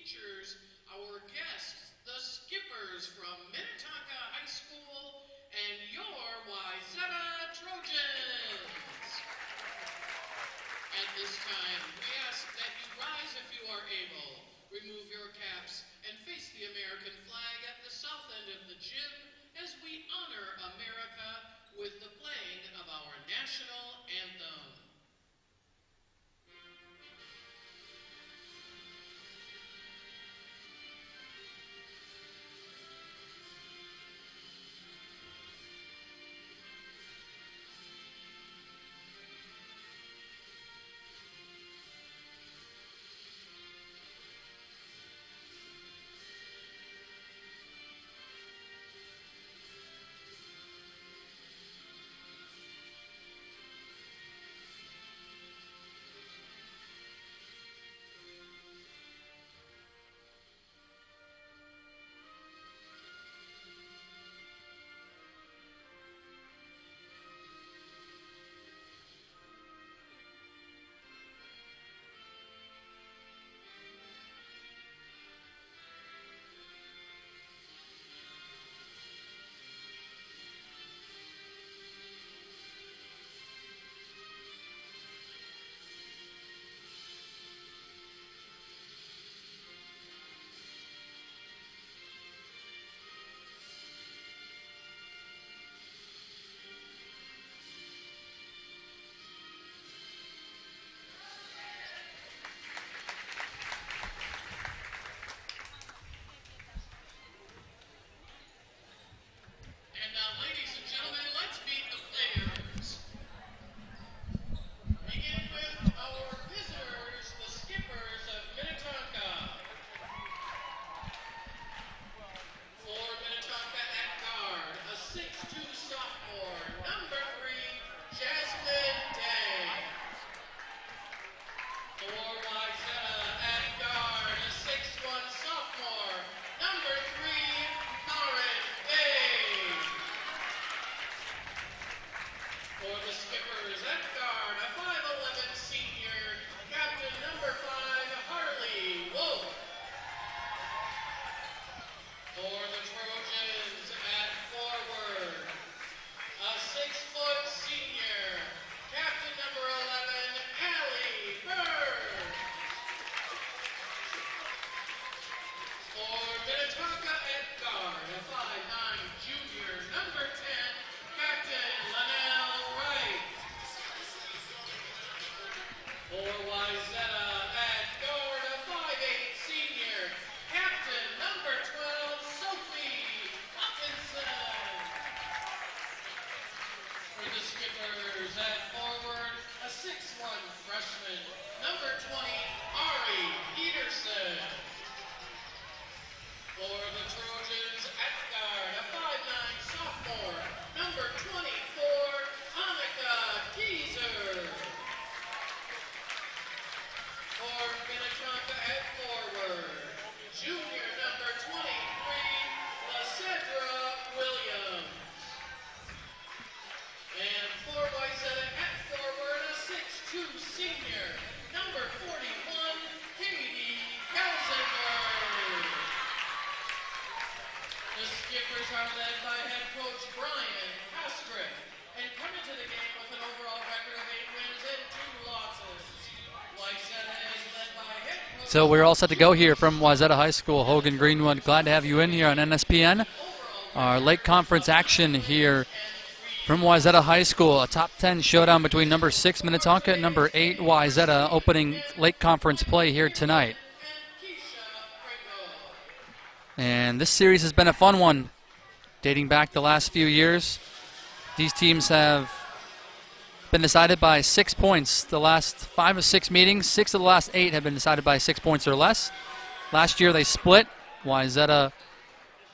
features our guests, the skippers from Minnetonka High School and your Wayzata Trojans. At this time, we ask that you rise if you are able, remove your caps, and face the American flag at the south end of the gym as we honor America with the playing of our national anthem. And now, ladies and gentlemen, let's meet the players. Begin with our visitors, the skippers of Minnetonka. For Minnetonka at guard, a 6'2" sophomore, number 3, Jasmine Day. For Wayzata at guard, a 6'1" sophomore, number 3, Lauren Day. For the skippers at guard, a 5'11" senior, captain number 5, Harley Wolf. For the Trojans at forward, a 6-foot senior, captain number 11, Allie Bird. For Minnetonka at guard, a 5'9" junior, number 10, Captain Linnell Wright. For Wayzata at guard, a 5'8" senior, Captain number 12, Sophie Hutchinson. For the skippers at forward, a 6'1" freshman, number 20, Ari Peterson. For the Trojans at guard, a 5'9" sophomore, number 24, Annika Kieser. For Minnetonka at forward, junior number 23, Lacedra Williams. And for Wayzata at forward, a 6'2" senior, number 41, Katie Kelsenberg. The skippers are led by head coach Brian Hastrick and come into the game with an overall record of 8 wins and 2 losses. Wayzata is led by head coach. So we're all set to go here from Wayzata High School. Hogan Greenwood, glad to have you in here on NSPN. Our late conference action here from Wayzata High School. A top 10 showdown between number 6 Minnetonka and number 8 Wayzata, opening late conference play here tonight. And this series has been a fun one, dating back the last few years. These teams have been decided by 6 points. The last 5 of 6 meetings, 6 of the last 8 have been decided by 6 points or less. Last year they split, Wayzata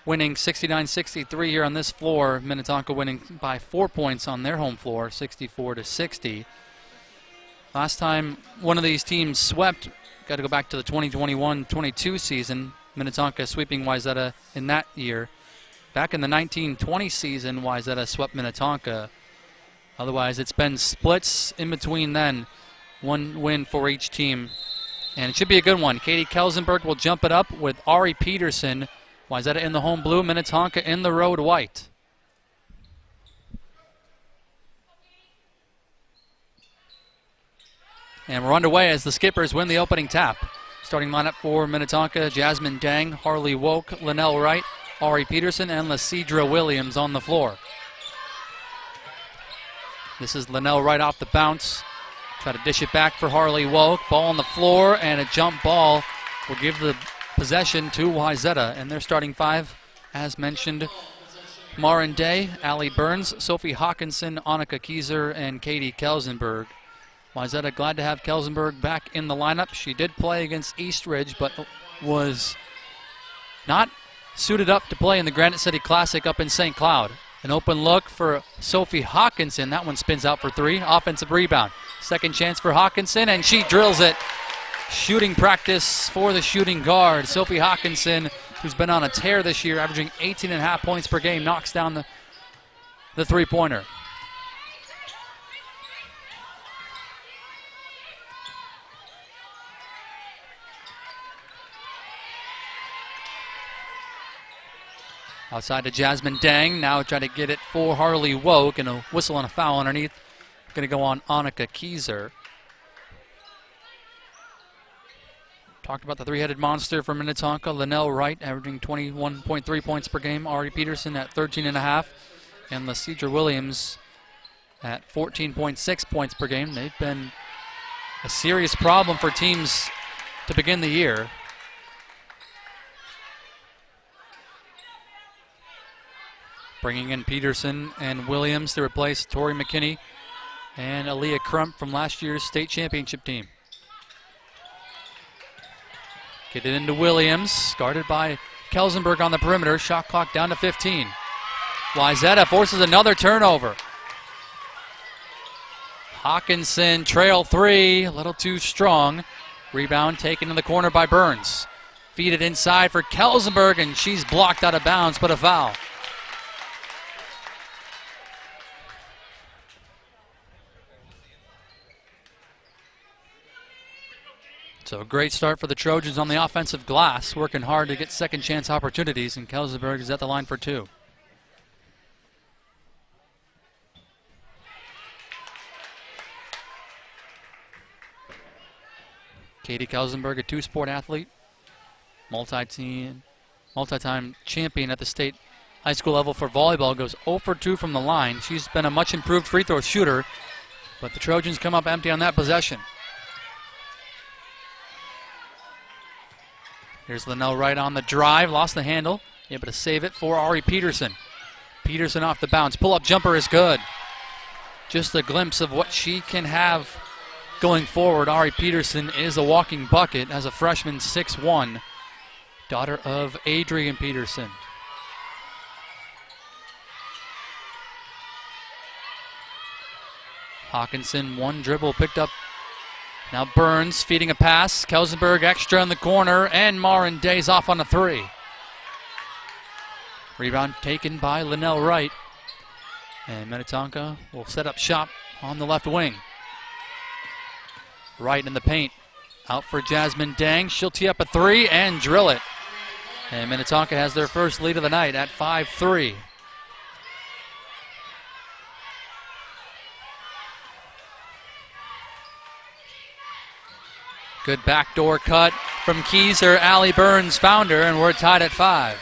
winning 69-63 here on this floor, Minnetonka winning by 4 points on their home floor, 64-60. Last time one of these teams swept, got to go back to the 2021-22 season, Minnetonka sweeping Wayzata in that year. Back in the 1920 season, Wayzata swept Minnetonka. Otherwise, it's been splits in between then. One win for each team And it should be a good one. Katie Kelsenberg will jump it up with Ari Peterson. Wayzata in the home blue, Minnetonka in the road white. And we're underway as the skippers win the opening tap. Starting lineup for Minnetonka: Jasmine Dang, Harley Woke, Linnell Wright, Ari Peterson, and Lasidra Williams on the floor. This is Linnell Wright off the bounce. Try to dish it back for Harley Woke. Ball on the floor, and a jump ball will give the possession to Wayzata. And their starting five, as mentioned: Marin Day, Allie Burns, Sophie Hawkinson, Annika Kieser, and Katie Kelsenberg. Wayzata glad to have Kelsenberg back in the lineup. She did play against Eastridge, but was not suited up to play in the Granite City Classic up in St. Cloud. An open look for Sophie Hawkinson. That one spins out for three. Offensive rebound. Second chance for Hawkinson, and she drills it. Shooting practice for the shooting guard. Sophie Hawkinson, who's been on a tear this year, averaging 18.5 points per game, knocks down the three-pointer. Outside to Jasmine Dang. Now try to get it for Harley Woke, and a whistle and a foul underneath. Going to go on Annika Kieser. Talked about the three-headed monster for Minnetonka. Linnell Wright averaging 21.3 points per game. Ari Peterson at 13.5. And Lasidra Williams at 14.6 points per game. They've been a serious problem for teams to begin the year. Bringing in Peterson and Williams to replace Tori McKinney and Aaliyah Crump from last year's state championship team. Get it into Williams, guarded by Kelsenberg on the perimeter. Shot clock down to 15. Wayzata forces another turnover. Hawkinson trail three, a little too strong. Rebound taken in the corner by Burns. Feed it inside for Kelsenberg, and she's blocked out of bounds, but a foul. So a great start for the Trojans on the offensive glass, working hard to get second chance opportunities, and Kelsenberg is at the line for two. Katie Kelsenberg, a two-sport athlete, multi-time champion at the state high school level for volleyball, goes 0 for 2 from the line. She's been a much improved free throw shooter, but the Trojans come up empty on that possession. Here's Linnell Wright on the drive, lost the handle, able to save it for Ari Peterson. Peterson off the bounce, pull-up jumper is good. Just a glimpse of what she can have going forward. Ari Peterson is a walking bucket as a freshman, 6'1", daughter of Adrian Peterson. Hawkinson, one dribble picked up. Now Burns feeding a pass. Kelsenberg extra in the corner, and Marin Day's off on a three. Rebound taken by Linnell Wright. And Minnetonka will set up shop on the left wing. Wright in the paint. Out for Jasmine Dang. She'll tee up a three and drill it. And Minnetonka has their first lead of the night at 5-3. Good backdoor cut from Kieser. Allie Burns found her, and we're tied at 5.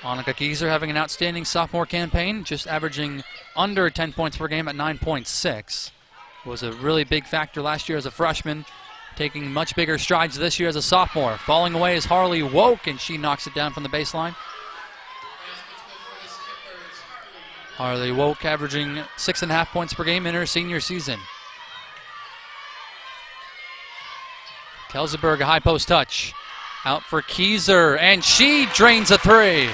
Annika Kieser having an outstanding sophomore campaign, just averaging under 10 points per game at 9.6. Was a really big factor last year as a freshman, taking much bigger strides this year as a sophomore. Falling away is Harley Woke, and she knocks it down from the baseline. Harley Woke averaging 6.5 points per game in her senior season. Kelsenberg, a high post touch. Out for Kieser, and she drains a three.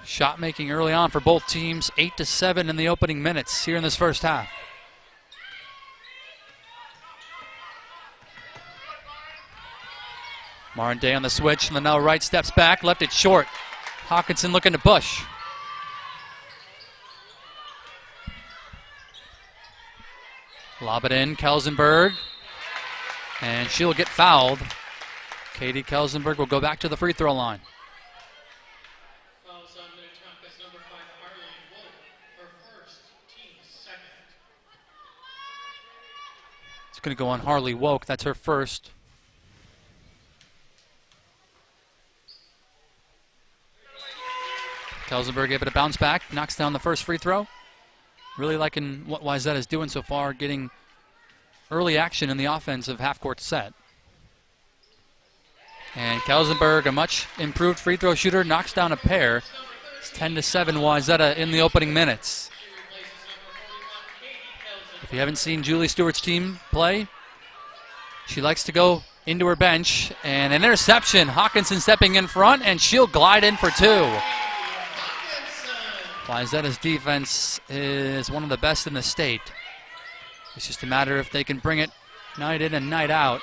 Shot making early on for both teams, 8-7 in the opening minutes here in this first half. Marin Day on the switch. Linnell Wright steps back, left it short. Hawkinson looking to push. Lob it in, Kelsenberg. And she'll get fouled. Katie Kelsenberg will go back to the free throw line. Fouls on Minnetonka's number 5, Harley Wolf, her first, team second. It's going to go on Harley Woke. That's her first. Kelsenberg able to bounce back, knocks down the first free throw. Really liking what Wayzata is doing so far, getting early action in the offensive half-court set. And Kelsenberg, a much improved free throw shooter, knocks down a pair. It's 10-7 Wayzata in the opening minutes. If you haven't seen Julie Stewart's team play, she likes to go into her bench. And an interception. Hawkinson stepping in front, and she'll glide in for two. Wayzata's defense is one of the best in the state. It's just a matter if they can bring it night in and night out.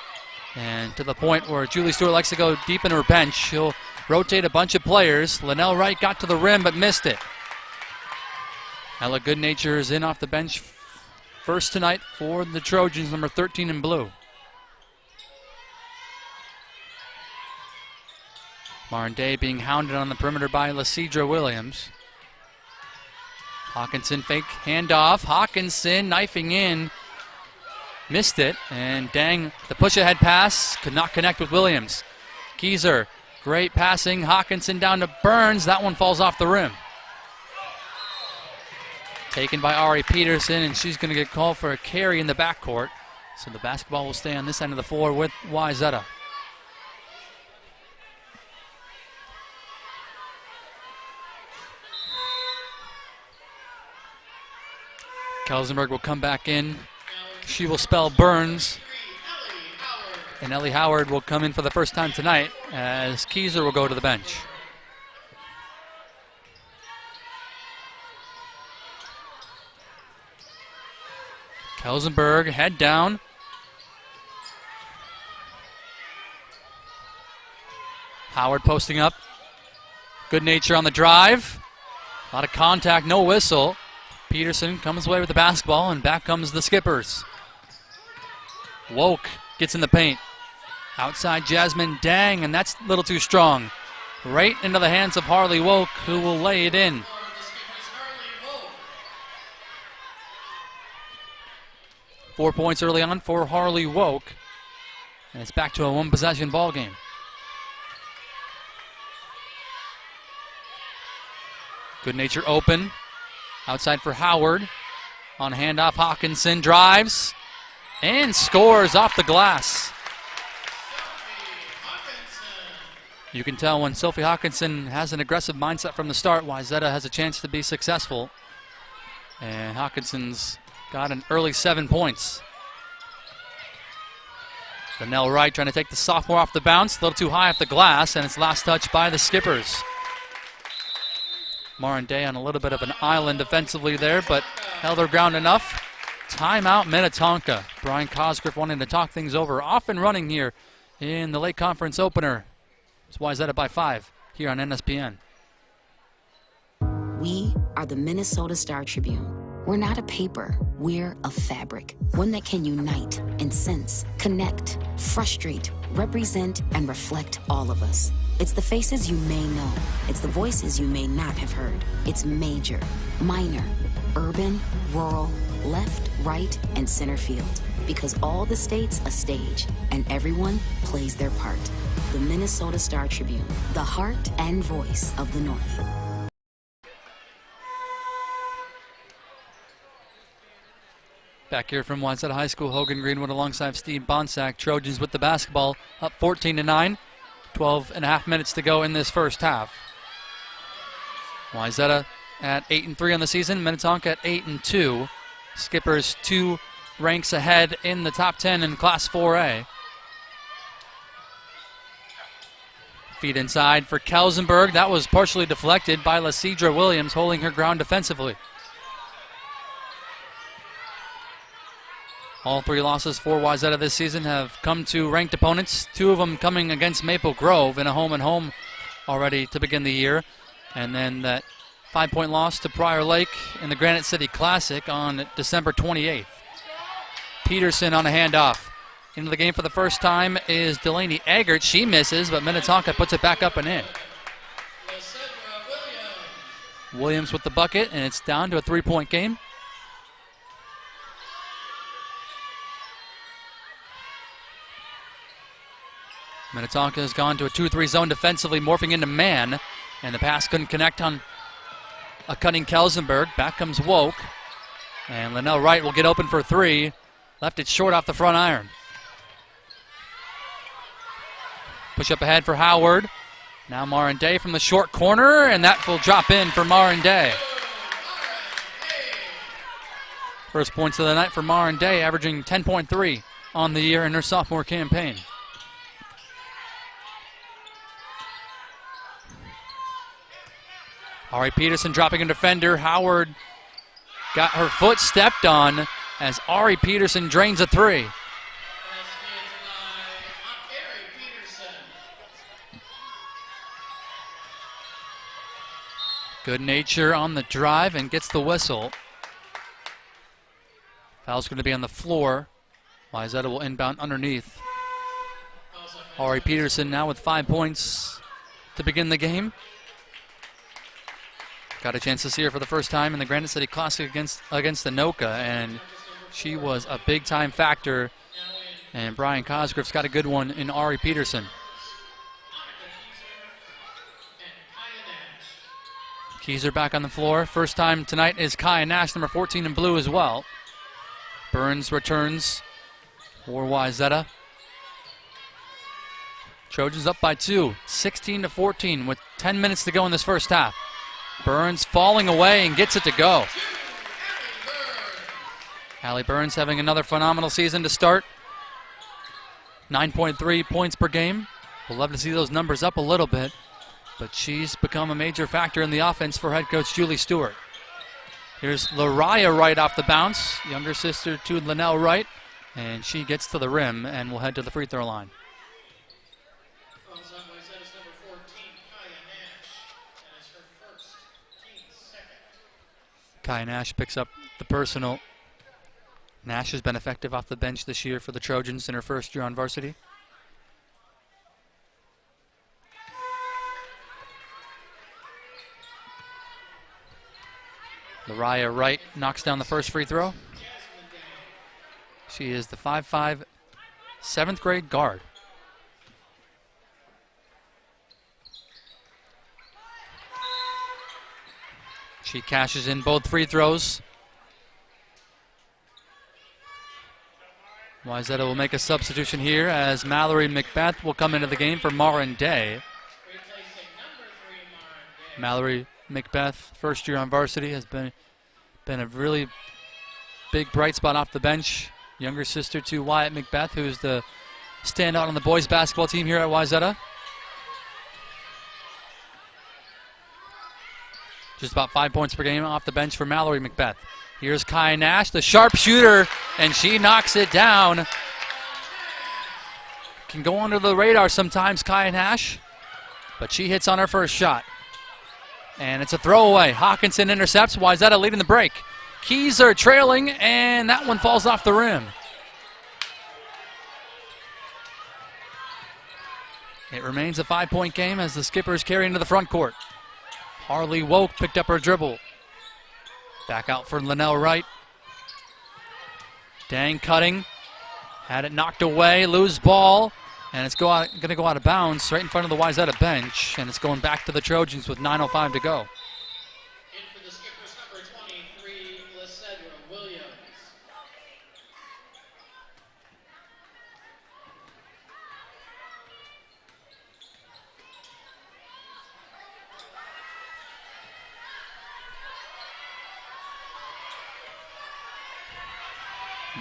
And to the point where Julie Stewart likes to go deep in her bench. She'll rotate a bunch of players. Linnell Wright got to the rim but missed it. Ella Goodnature is in off the bench first tonight for the Trojans, number 13 in blue. Marin Day being hounded on the perimeter by Lasidra Williams. Hawkinson fake handoff. Hawkinson knifing in. Missed it. And dang, the push-ahead pass could not connect with Williams. Keyser, great passing. Hawkinson down to Burns. That one falls off the rim. Taken by Ari Peterson, and she's going to get called for a carry in the backcourt. So the basketball will stay on this end of the floor with Wayzata. Kelsenberg will come back in. She will spell Burns. And Ellie Howard will come in for the first time tonight as Keyser will go to the bench. Kelsenberg, head down. Howard posting up. Goodnature on the drive. A lot of contact, no whistle. Peterson comes away with the basketball, and back comes the Skippers. Woke gets in the paint. Outside Jasmine Dang, and that's a little too strong. Right into the hands of Harley Woke, who will lay it in. 4 points early on for Harley Woke, and it's back to a one-possession ball game. Goodnature open. Outside for Howard. On handoff, Hawkinson drives and scores off the glass. You can tell when Sophie Hawkinson has an aggressive mindset from the start, Wayzata has a chance to be successful. And Hawkinson's got an early 7 points. Linnell Wright trying to take the sophomore off the bounce, a little too high off the glass, and it's last touch by the Skippers. Marin Day on a little bit of an island defensively there, but held her ground enough. Timeout Minnetonka. Brian Cosgriff wanting to talk things over. Off and running here in the late conference opener. It's Wayzata by 5 here on NSPN. We are the Minnesota Star Tribune. We're not a paper, we're a fabric. One that can unite and sense, connect, frustrate, represent, and reflect all of us. It's the faces you may know. It's the voices you may not have heard. It's major, minor, urban, rural, left, right, and center field. Because all the states a stage, and everyone plays their part. The Minnesota Star Tribune, the heart and voice of the North. Back here from Wayzata High School, Hogan Greenwood alongside Steve Bonsack. Trojans with the basketball, up 14-9. 12.5 minutes to go in this first half. Wayzata at 8-3 on the season. Minnetonka at 8-2. Skippers 2 ranks ahead in the top 10 in Class 4A. Feed inside for Kelsenberg. That was partially deflected by Lasidra Williams, holding her ground defensively. All 3 losses for Wayzata this season have come to ranked opponents, 2 of them coming against Maple Grove in a home-and-home already to begin the year. And then that 5-point loss to Prior Lake in the Granite City Classic on December 28th. Peterson on a handoff. Into the game for the first time is Delaney Eggert. She misses, but Minnetonka puts it back up and in. Williams with the bucket, and it's down to a 3-point game. Minnetonka has gone to a 2-3 zone defensively, morphing into man, and the pass couldn't connect on a cutting Kelsenberg. Back comes Woke, and Linnell Wright will get open for 3. Left it short off the front iron. Push up ahead for Howard. Now Marin Day from the short corner, and that will drop in for Marin Day. First points of the night for Marin Day, averaging 10.3 on the year in her sophomore campaign. Ari Peterson dropping a defender. Howard got her foot stepped on as Ari Peterson drains a 3. Good nature on the drive and gets the whistle. Foul's going to be on the floor. Wayzata will inbound underneath. Ari Peterson now with 5 points to begin the game. Got a chance to see her for the first time in the Granite City Classic against Anoka, and she was a big-time factor. And Brian Cosgriff's got a good one in Ari Peterson. Keyser back on the floor. First time tonight is Kaya Nash, number 14 in blue as well. Burns returns for Wayzata. Trojans up by 2, 16-14 with 10 minutes to go in this first half. Burns falling away and gets it to go. Allie Burns having another phenomenal season to start. 9.3 points per game. We'll love to see those numbers up a little bit, but she's become a major factor in the offense for head coach Julie Stewart. Here's Lariah Wright off the bounce, younger sister to Linnell Wright, and she gets to the rim and will head to the free throw line. Kaya Nash picks up the personal. Nash has been effective off the bench this year for the Trojans in her first year on varsity. Lariah Wright knocks down the first free throw. She is the 5'5", 7th grade guard. She cashes in both free throws. Wayzata will make a substitution here as Mallory Macbeth will come into the game for Marin Day. Mallory Macbeth, first year on varsity, has been a really big bright spot off the bench. Younger sister to Wyatt Macbeth, who's the standout on the boys basketball team here at Wayzata. Just about 5 points per game off the bench for Mallory Macbeth. Here's Kaya Nash, the sharpshooter, and she knocks it down. Can go under the radar sometimes, Kaya Nash, but she hits on her first shot. And it's a throwaway. Hawkinson intercepts. Wayzata leading the break. Keys are trailing, and that one falls off the rim. It remains a 5-point game as the Skippers carry into the front court. Harley Woke picked up her dribble. Back out for Linnell Wright. Dang cutting. Had it knocked away. Loose ball. And it's going to go out of bounds right in front of the Wayzata bench. And it's going back to the Trojans with 9:05 to go. In for the Skippers, number 23, Lysedra Williams.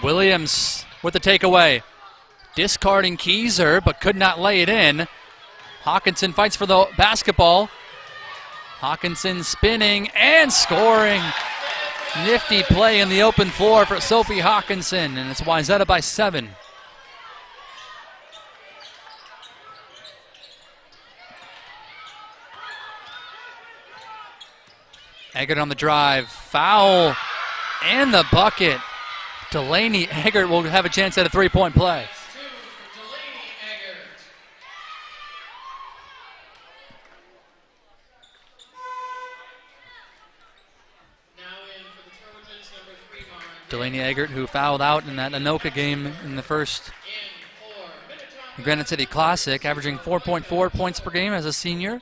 Williams with the takeaway. Discarding Keyser, but could not lay it in. Hawkinson fights for the basketball. Hawkinson spinning and scoring. Nifty play in the open floor for Sophie Hawkinson, and it's Wayzata by 7. Eggert on the drive. Foul and the bucket. Delaney Eggert will have a chance at a three-point play. Delaney Eggert, who fouled out in that Anoka game in the first Granite City Classic, averaging 4.4 points per game as a senior.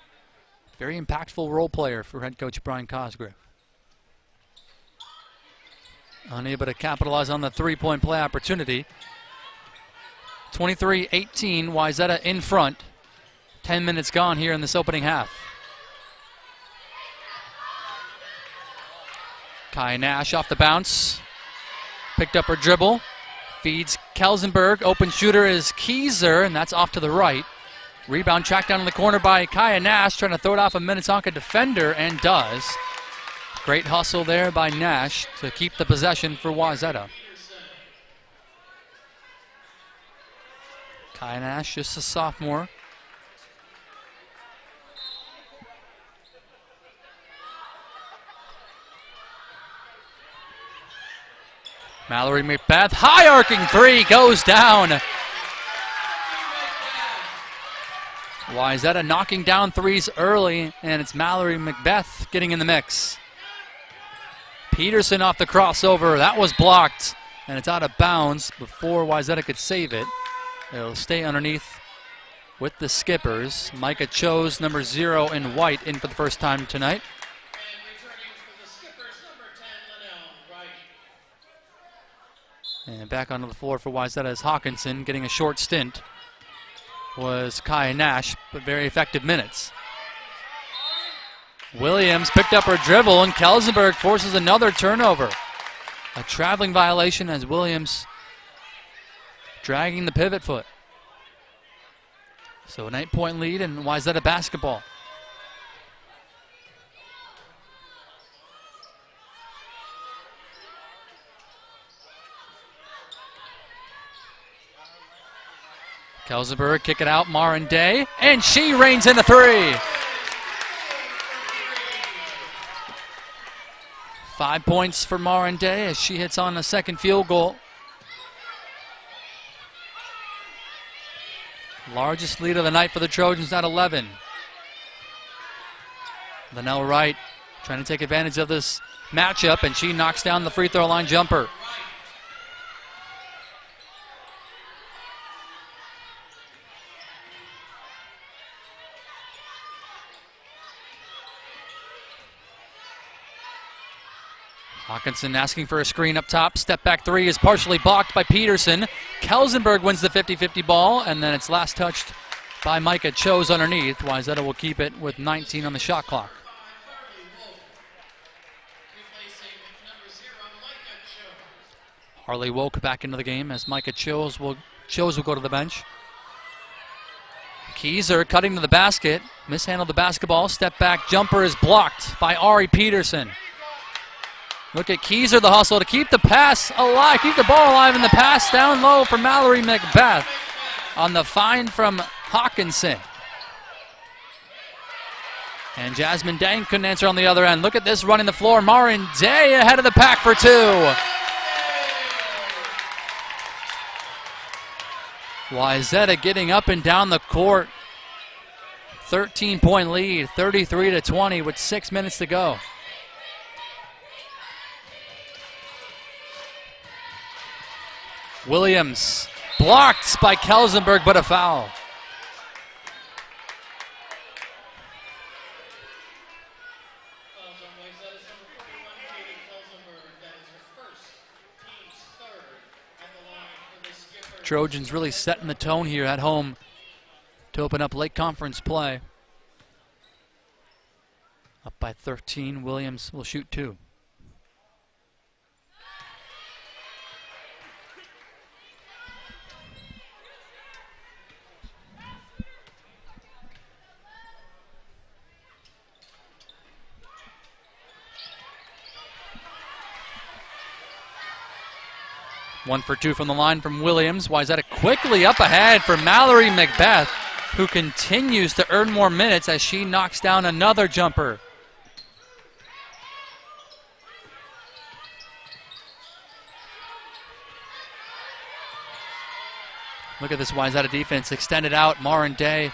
Very impactful role player for head coach Brian Cosgrove. Unable to capitalize on the three-point play opportunity. 23-18, Wayzata in front. 10 minutes gone here in this opening half. Kai Nash off the bounce. Picked up her dribble. Feeds Kelsenberg. Open shooter is Keyser, and that's off to the right. Rebound tracked down in the corner by Kaya Nash, trying to throw it off a Minnetonka defender, and does. Great hustle there by Nash to keep the possession for Wayzata. Kaya Nash, just a sophomore. Mallory McBeth, high arcing three, goes down. Wayzata knocking down threes early, and it's Mallory McBeth getting in the mix. Peterson off the crossover, that was blocked, and it's out of bounds before Wayzata could save it. It'll stay underneath with the Skippers. Micah Chose, number 0 in white, in for the first time tonight. And back onto the floor for Wayzata is Hawkinson, getting a short stint. Was Kai Nash, but very effective minutes. Williams picked up her dribble, and Kelsenberg forces another turnover. A traveling violation as Williams dragging the pivot foot. So an 8-point lead, and Wayzata basketball. Kelsenberg kick it out, Marin Day, and she reigns in a three. 5 points for Marin Day as she hits on the second field goal. Largest lead of the night for the Trojans at 11. Linnell Wright trying to take advantage of this matchup, and she knocks down the free throw line jumper. Hawkinson asking for a screen up top. Step back three is partially blocked by Peterson. Kelsenberg wins the 50-50 ball, and then it's last touched by Micah Chose underneath. Wayzata will keep it with 19 on the shot clock. Harley Woke back into the game as Micah Chose will go to the bench. Keyser cutting to the basket. Mishandled the basketball. Step back jumper is blocked by Ari Peterson. Look at Keyser, the hustle to keep the pass alive, keep the ball alive, and the pass down low for Mallory McBeth on the find from Hawkinson. And Jasmine Dang couldn't answer on the other end. Look at this running the floor. Marin Day ahead of the pack for two. Wayzata getting up and down the court. 13-point lead, 33-20 with 6 minutes to go. Williams blocked by Kelsenberg, but a foul. Trojans really setting the tone here at home to open up late conference play. Up by 13, Williams will shoot two. One for two from the line from Williams. Wayzata quickly up ahead for Mallory McBeth, who continues to earn more minutes as she knocks down another jumper. Look at this Wayzata defense. Extended out. Marin Day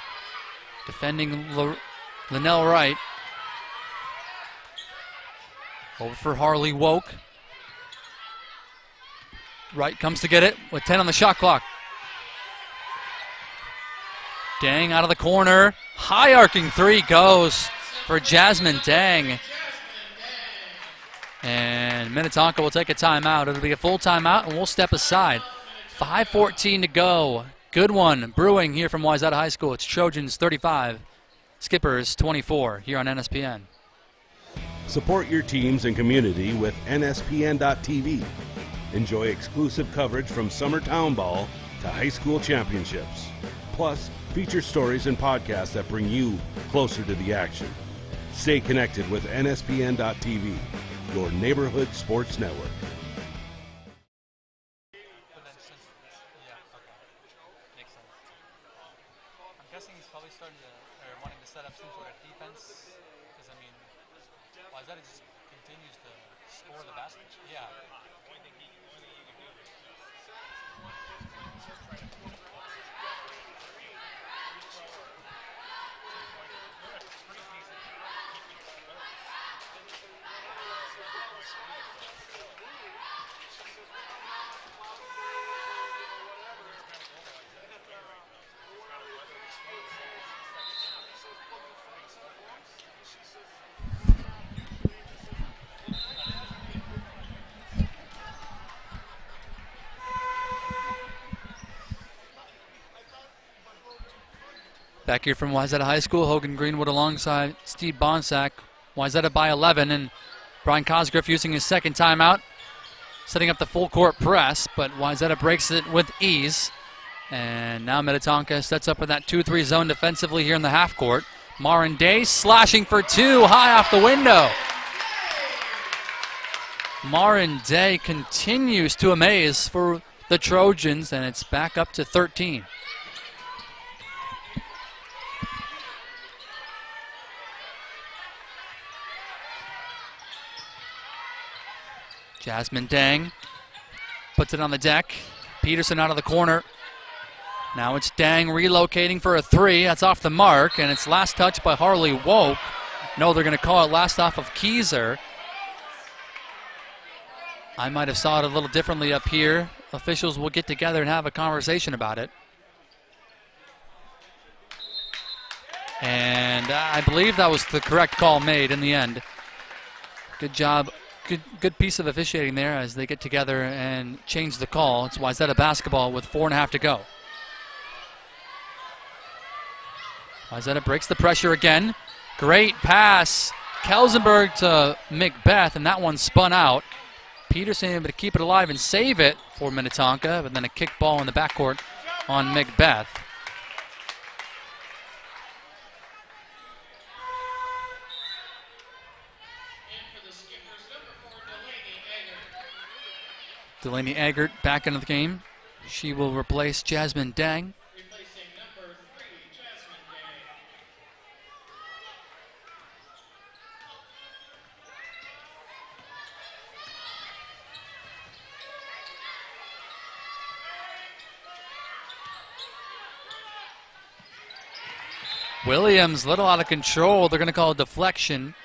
defending Linnell Wright. Over for Harley Woke. Wright comes to get it with 10 on the shot clock. Dang out of the corner. High arcing three goes for Jasmine Dang. And Minnetonka will take a timeout. It'll be a full timeout, and we'll step aside. 5:14 to go. Good one brewing here from Wayzata High School. It's Trojans 35, Skippers 24 here on NSPN. Support your teams and community with NSPN.TV. Enjoy exclusive coverage from summer town ball to high school championships. Plus, feature stories and podcasts that bring you closer to the action. Stay connected with NSPN.TV, your neighborhood sports network. I'm guessing he's probably wanting to set up some sort of defense, because I mean, Wayzata just continues to score the basket. Yeah. Back here from Wayzata High School, Hogan Greenwood alongside Steve Bonsack. Wayzata by 11, and Brian Cosgriff using his second timeout, setting up the full court press, but Wayzata breaks it with ease. And now Minnetonka sets up in that 2-3 zone defensively here in the half court. Marin Day slashing for two, high off the window. Marin Day continues to amaze for the Trojans, and it's back up to 13. Jasmine Dang puts it on the deck. Peterson out of the corner. Now it's Dang relocating for a three. That's off the mark, and it's last touch by Harley Woke. No, they're going to call it last off of Keyser. I might have saw it a little differently up here. Officials will get together and have a conversation about it. And I believe that was the correct call made in the end. Good job. Good piece of officiating there as they get together and change the call. It's Wayzata basketball with 4.5 to go. Wayzata breaks the pressure again. Great pass. Kelsenberg to Macbeth, and that one spun out. Peterson able to keep it alive and save it for Minnetonka, but then a kick ball in the backcourt on Macbeth. Delaney Eggert back into the game. She will replace Jasmine Dang. Replacing number 3, Jasmine Day. Williams, little out of control. They're going to call a deflection,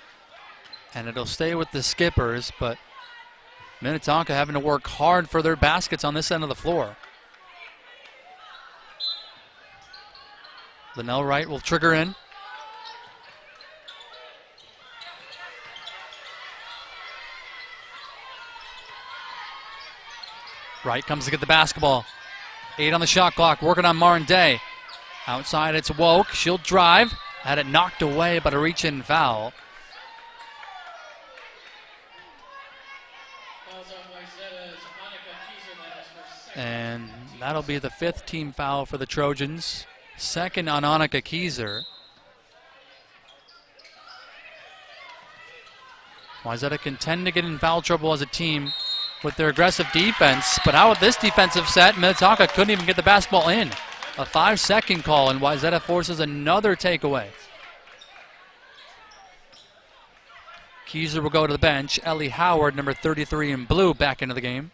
and it'll stay with the Skippers, but Minnetonka having to work hard for their baskets on this end of the floor. Linnell Wright will trigger in. Wright comes to get the basketball. 8 on the shot clock, working on Marin Day. Outside it's Woke, she'll drive. Had it knocked away, but a reach-in foul. And that'll be the 5th team foul for the Trojans. Second on Annika Keyser. Wayzata can tend to get in foul trouble as a team with their aggressive defense, but how with this defensive set, Minnetonka couldn't even get the basketball in. A 5-second call, and Wayzata forces another takeaway. Keyser will go to the bench. Ellie Howard, number 33 in blue, back into the game.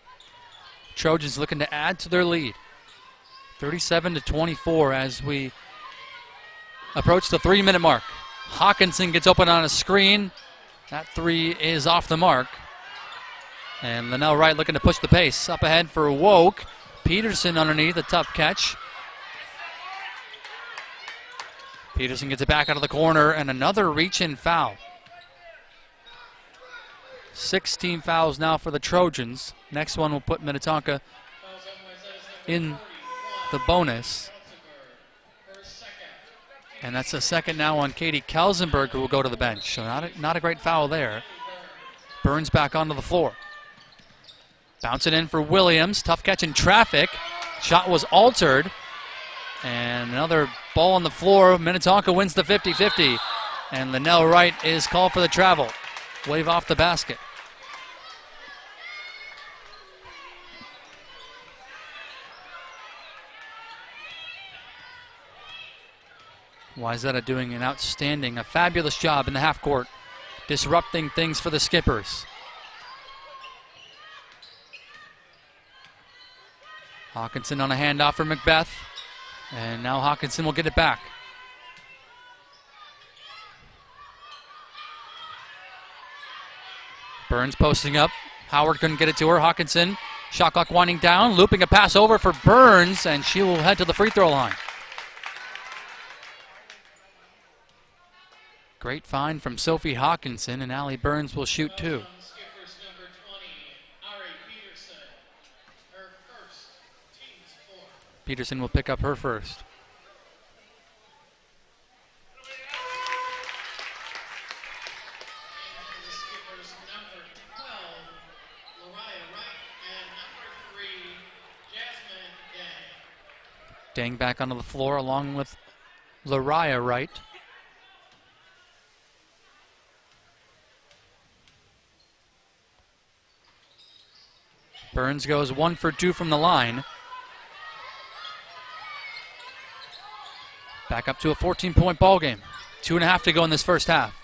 Trojans looking to add to their lead. 37-24 as we approach the 3-minute mark. Hawkinson gets open on a screen. That three is off the mark. And Linnell Wright looking to push the pace. Up ahead for Woke. Peterson underneath, a tough catch. Peterson gets it back out of the corner, and another reach-in foul. 16 fouls now for the Trojans. Next one will put Minnetonka in the bonus. And that's a second now on Katie Kelsenberg, who will go to the bench. So not a great foul there. Burns back onto the floor. Bounce it in for Williams. Tough catch in traffic. Shot was altered. And another ball on the floor. Minnetonka wins the 50-50. And Linnell Wright is called for the travel. Wave off the basket. Wayzata doing a fabulous job in the half court, disrupting things for the Skippers. Hawkinson on a handoff for Macbeth, and now Hawkinson will get it back. Burns posting up. Howard couldn't get it to her. Hawkinson, shot clock winding down, looping a pass over for Burns, and she will head to the free throw line. Great find from Sophie Hawkinson, and Allie Burns will shoot two. Skippers number 20, Ari Peterson, her first, team's fourth. Peterson will pick up her first. And for the Skippers number 12, Lariah Wright, and number 3, Jasmine Day. Dang back onto the floor along with Lariah Wright. Burns goes 1 for 2 from the line. Back up to a 14-point ball game. 2.5 to go in this first half.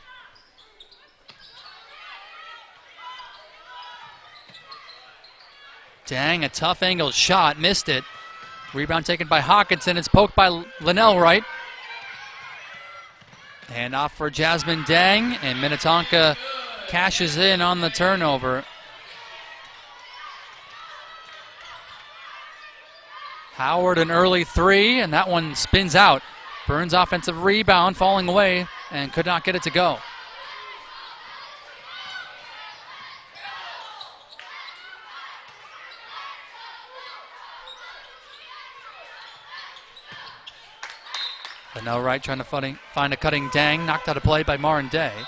Dang, a tough angled shot, missed it. Rebound taken by Hawkinson. It's poked by Linnell Wright. And off for Jasmine Dang, and Minnetonka cashes in on the turnover. Howard an early three, and that one spins out. Burns offensive rebound, falling away, and could not get it to go. Linnell Wright trying to find a cutting Dang, knocked out of play by Marin Day. And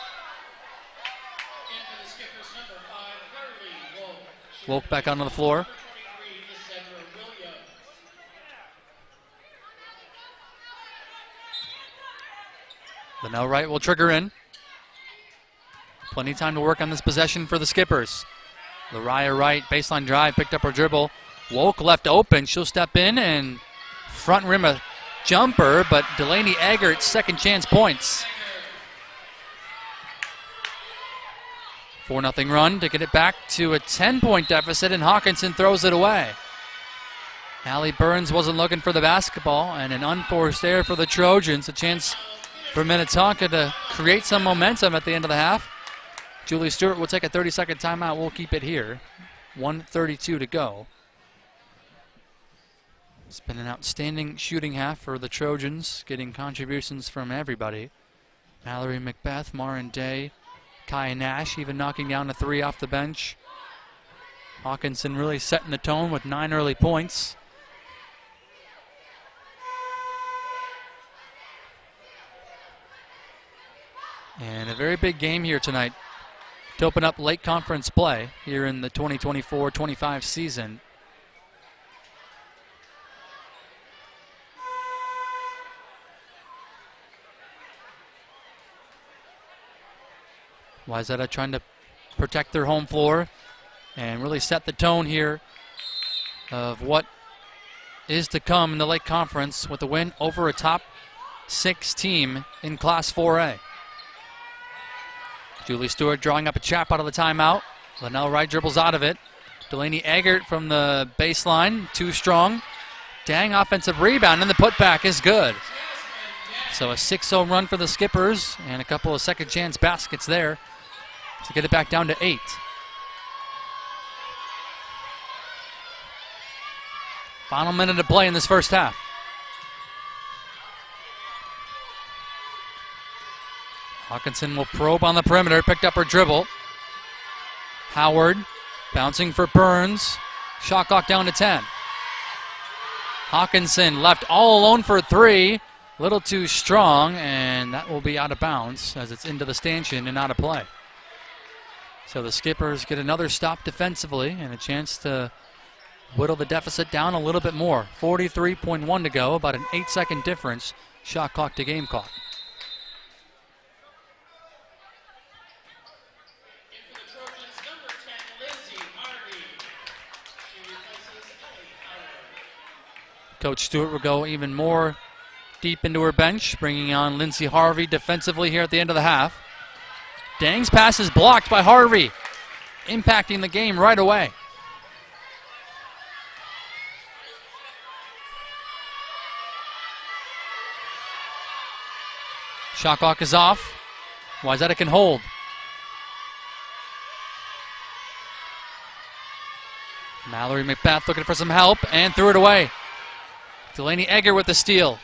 for the Skippers number 5, Hurley Woke. Woke back onto the floor. Linnell Wright will trigger in. Plenty of time to work on this possession for the Skippers. Lariah Wright, baseline drive, picked up her dribble. Woke left open. She'll step in and front rim a jumper, but Delaney Eggert's second chance points. 4-0 run to get it back to a 10-point deficit, and Hawkinson throws it away. Allie Burns wasn't looking for the basketball, and an unforced error for the Trojans. A chance for Minnetonka to create some momentum at the end of the half. Julie Stewart will take a 30-second timeout. We'll keep it here. 1:32 to go. It's been an outstanding shooting half for the Trojans, getting contributions from everybody. Mallory Macbeth, Marin Day, Kaya Nash even knocking down a three off the bench. Hawkinson really setting the tone with 9 early points. And a very big game here tonight to open up late conference play here in the 2024-25 season. Wayzata trying to protect their home floor and really set the tone here of what is to come in the late conference with a win over a top 6 team in Class 4A. Julie Stewart drawing up a trap out of the timeout. Linnell Wright dribbles out of it. Delaney Eggert from the baseline, too strong. Dang offensive rebound, and the putback is good. So a 6-0 run for the Skippers, and a couple of second chance baskets there to get it back down to 8. Final minute to play in this first half. Hawkinson will probe on the perimeter, picked up her dribble. Howard bouncing for Burns. Shot clock down to 10. Hawkinson left all alone for 3. A little too strong, and that will be out of bounds as it's into the stanchion and out of play. So the Skippers get another stop defensively and a chance to whittle the deficit down a little bit more. 43.1 to go, about an 8-second difference. Shot clock to game clock. Coach Stewart will go even more deep into her bench, bringing on Lindsay Harvey defensively here at the end of the half. Dang's pass is blocked by Harvey, impacting the game right away. Shot clock is off. Wayzata can hold. Mallory McBath looking for some help and threw it away. Delaney Egger with the steal.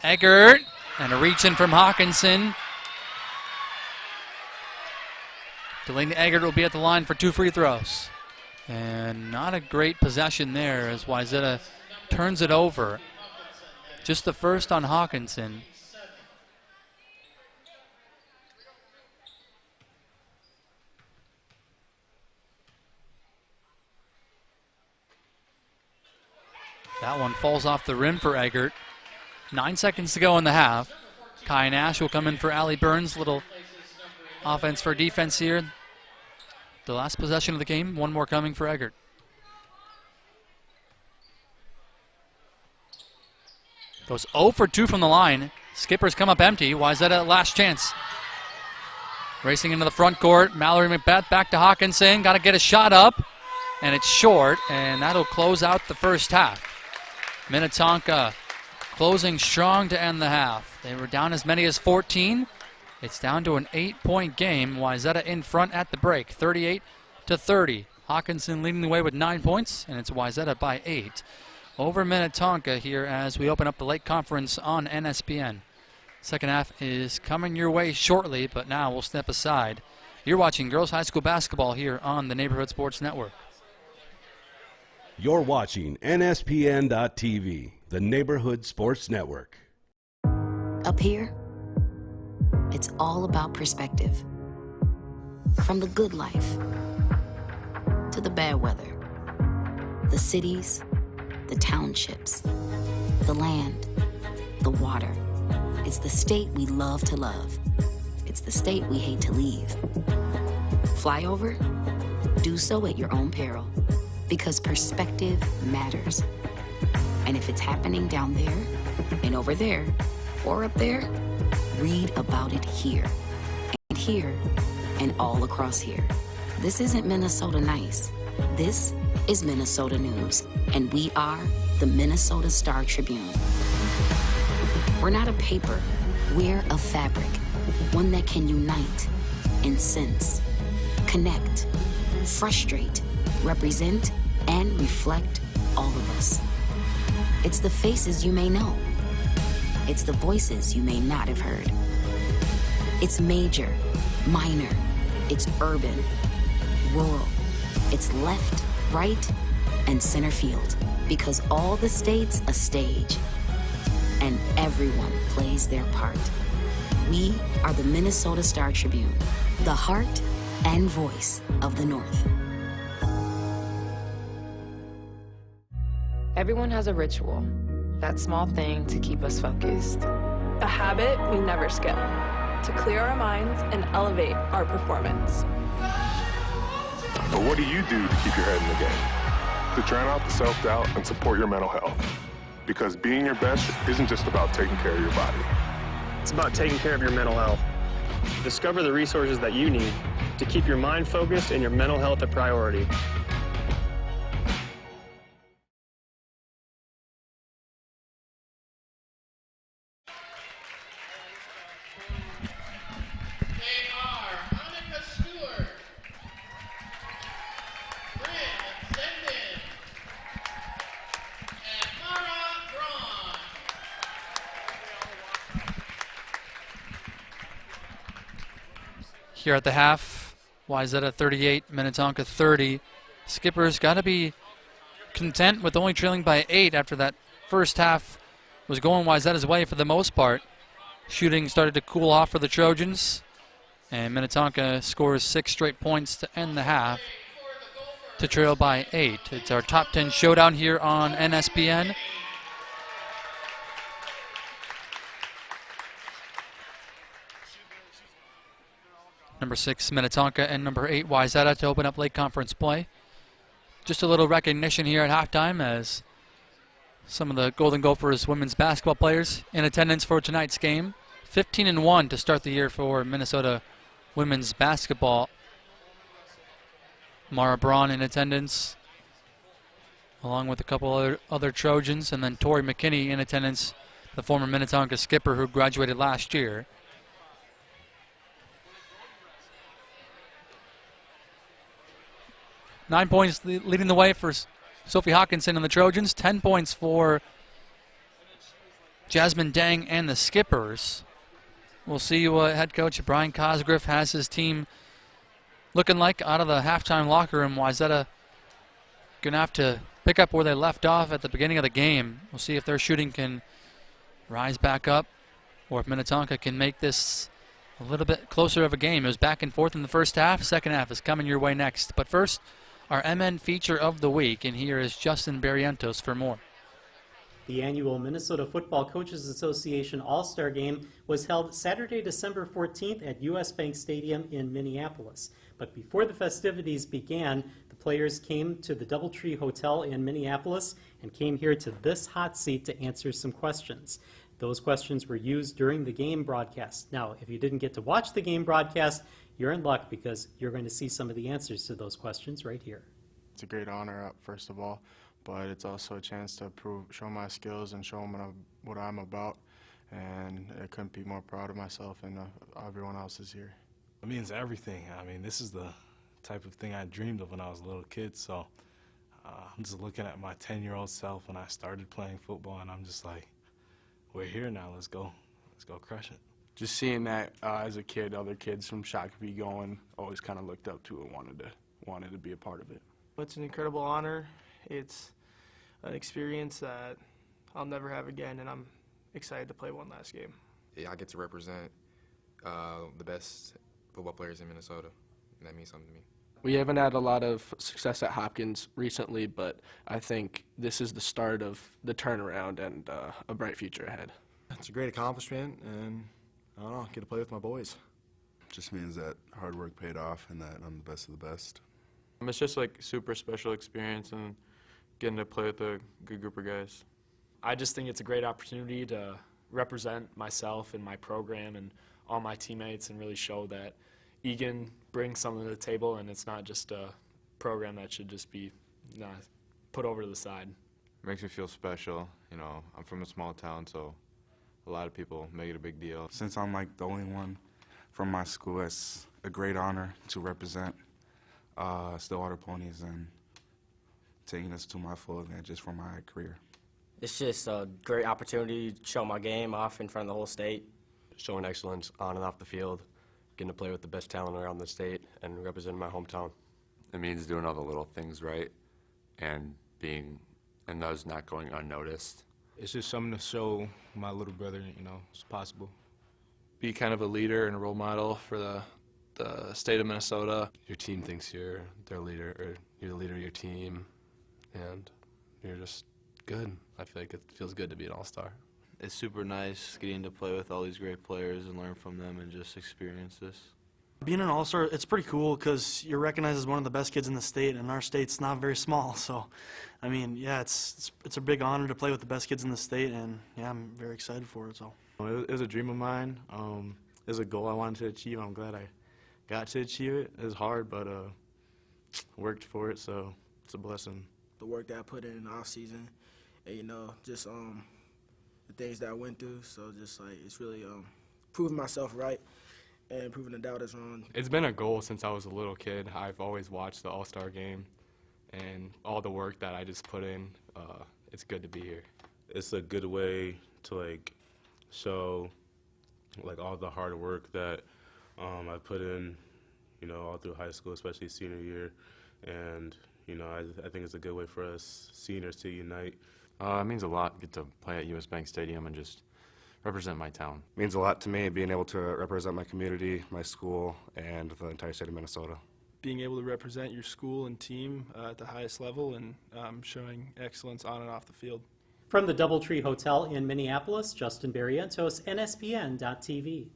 Egger, and a reach in from Hawkinson. Delaney Egger will be at the line for 2 free throws. And not a great possession there as Wayzata turns it over. Just the first on Hawkinson. That one falls off the rim for Eggert. 9 seconds to go in the half. Kai Nash will come in for Allie Burns. Little offense for defense here. The last possession of the game. One more coming for Eggert. Goes 0 for 2 from the line. Skippers come up empty. Wayzata last chance. Racing into the front court. Mallory McBath back to Hawkinson. Got to get a shot up. And it's short. And that'll close out the first half. Minnetonka closing strong to end the half. They were down as many as 14. It's down to an 8-point game. Wayzata in front at the break, 38-30. Hawkinson leading the way with 9 points, and it's Wayzata by 8 over Minnetonka here as we open up the Lake Conference on NSPN. Second half is coming your way shortly, but now we'll step aside. You're watching girls high school basketball here on the Neighborhood Sports Network. You're watching NSPN.TV, the Neighborhood Sports Network. Up here, it's all about perspective. From the good life to the bad weather, the cities, the townships, the land, the water. It's the state we love to love. It's the state we hate to leave. Fly over? Do so at your own peril. Because perspective matters. And if it's happening down there, and over there, or up there, read about it here, and here, and all across here. This isn't Minnesota nice. This is Minnesota news, and we are the Minnesota Star Tribune. We're not a paper, we're a fabric, one that can unite, incense, connect, frustrate, represent, and reflect all of us. It's the faces you may know. It's the voices you may not have heard. It's major, minor, it's urban, rural. It's left, right, and center field. Because all the state's a stage, and everyone plays their part. We are the Minnesota Star Tribune, the heart and voice of the North. Everyone has a ritual, that small thing to keep us focused. A habit we never skip, to clear our minds and elevate our performance. But what do you do to keep your head in the game? To drown out the self-doubt and support your mental health. Because being your best isn't just about taking care of your body. It's about taking care of your mental health. Discover the resources that you need to keep your mind focused and your mental health a priority. here at the half. Wayzata 38, Minnetonka 30. Skippers got to be content with only trailing by 8 after that first half was going Wayzata's way for the most part. Shooting started to cool off for the Trojans, and Minnetonka scores 6 straight points to end the half to trail by 8. It's our top 10 showdown here on NSPN. Number 6, Minnetonka, and number 8, Wayzata to open up late conference play. Just a little recognition here at halftime as some of the Golden Gophers women's basketball players in attendance for tonight's game. 15-1 to start the year for Minnesota women's basketball. Mara Braun in attendance, along with a couple other Trojans, and then Tori McKinney in attendance, the former Minnetonka skipper who graduated last year. Nine points leading the way for Sophie Hawkinson and the Trojans. 10 points for Jasmine Dang and the Skippers. We'll see what head coach Brian Cosgriff has his team looking like out of the halftime locker room. Wayzata going to have to pick up where they left off at the beginning of the game. We'll see if their shooting can rise back up or if Minnetonka can make this a little bit closer of a game. It was back and forth in the first half. Second half is coming your way next. But first, our MN feature of the week, and here is Justin Barrientos for more. The annual Minnesota Football Coaches Association All-Star Game was held Saturday, December 14th at US Bank Stadium in Minneapolis. But before the festivities began, the players came to the Doubletree Hotel in Minneapolis and came here to this hot seat to answer some questions. Those questions were used during the game broadcast. Now, if you didn't get to watch the game broadcast, you're in luck because you're going to see some of the answers to those questions right here. It's a great honor, first of all, but it's also a chance to show my skills and show them what I'm about, and I couldn't be more proud of myself and everyone else is here. It means everything. I mean, this is the type of thing I dreamed of when I was a little kid, so I'm just looking at my 10-year-old self when I started playing football, and I'm just like, we're here now, let's go crush it. Just seeing that as a kid, other kids from Shakopee going, always kind of looked up to it, wanted to be a part of it. It's an incredible honor. It's an experience that I'll never have again, and I'm excited to play one last game. Yeah, I get to represent the best football players in Minnesota, and that means something to me. We haven't had a lot of success at Hopkins recently, but I think this is the start of the turnaround and a bright future ahead. It's a great accomplishment, and I don't know, get to play with my boys. Just means that hard work paid off and that I'm the best of the best. It's just like super special experience and getting to play with a good group of guys. I just think it's a great opportunity to represent myself and my program and all my teammates and really show that Egan brings something to the table and it's not just a program that should just be put over to the side. It makes me feel special. You know, I'm from a small town, so a lot of people make it a big deal. Since I'm like the only one from my school, it's a great honor to represent Stillwater Ponies and taking us to my full advantage for my career. It's just a great opportunity to show my game off in front of the whole state. Showing excellence on and off the field, getting to play with the best talent around the state and representing my hometown. It means doing all the little things right and those not going unnoticed. It's just something to show my little brother, you know, it's possible. Be kind of a leader and a role model for the state of Minnesota. Your team thinks you're their leader, or you're the leader of your team, and you're just good. I feel like it feels good to be an all-star. It's super nice getting to play with all these great players and learn from them and just experience this. Being an all-star, it's pretty cool because you're recognized as one of the best kids in the state, and our state's not very small. So, I mean, yeah, it's a big honor to play with the best kids in the state, and yeah, I'm very excited for it. So, it was a dream of mine. It was a goal I wanted to achieve. I'm glad I got to achieve it. It was hard, but worked for it, so it's a blessing. The work that I put in the off season, and you know, just the things that I went through. So just like it's really proving myself right and proving the doubters wrong. It's been a goal since I was a little kid. I've always watched the All-Star game, and all the work that I just put in, it's good to be here. It's a good way to like show like all the hard work that I put in all through high school, especially senior year. And, I think it's a good way for us seniors to unite. It means a lot, get to play at US Bank Stadium and just represent my town. It means a lot to me being able to represent my community, my school, and the entire state of Minnesota. Being able to represent your school and team at the highest level and showing excellence on and off the field. From the DoubleTree Hotel in Minneapolis, Justin Barrientos, NSPN.TV.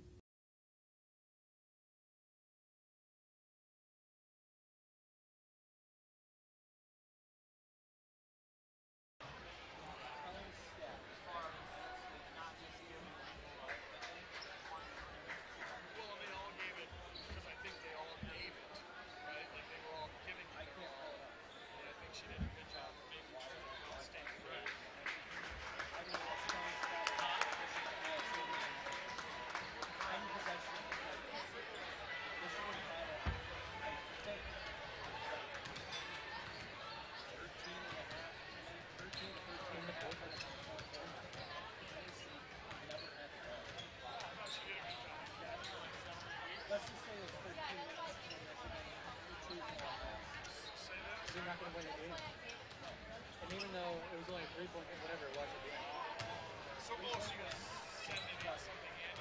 You're not going to win the game. And even though it was only a 3-point hit, whatever it was at the end. So close, you guys send maybe something in.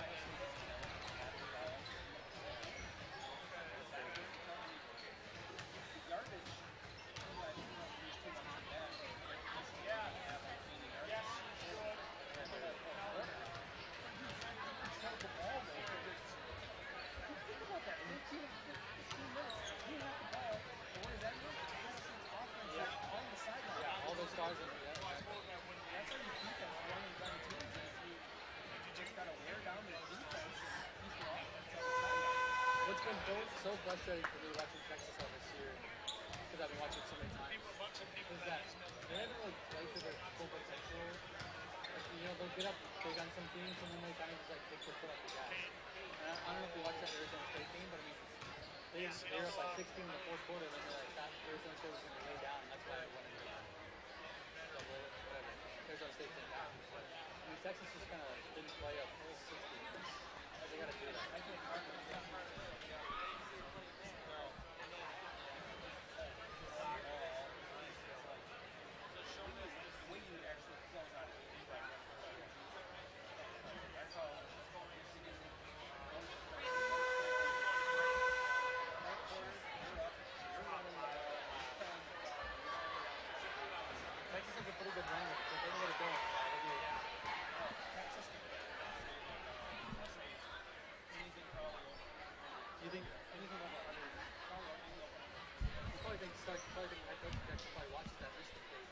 What's been so frustrating for me watching Texas all this year, because I've been watching so many times, is that they never really play to their full potential. Like, they'll get up big on some teams and then they kind of just take their foot off the gas. And I don't know if you watched that Arizona State game, but I mean, they were up by 16 in the fourth quarter, and then they're like, Arizona State was going to lay down, and that's why they won it. Whatever. Arizona State came down. But, I mean, Texas just kind of didn't play a full 60 minutes. They got to do that. Texas has a pretty good run. They know where to go. You think anything about that? You probably think my coach actually watches that recently.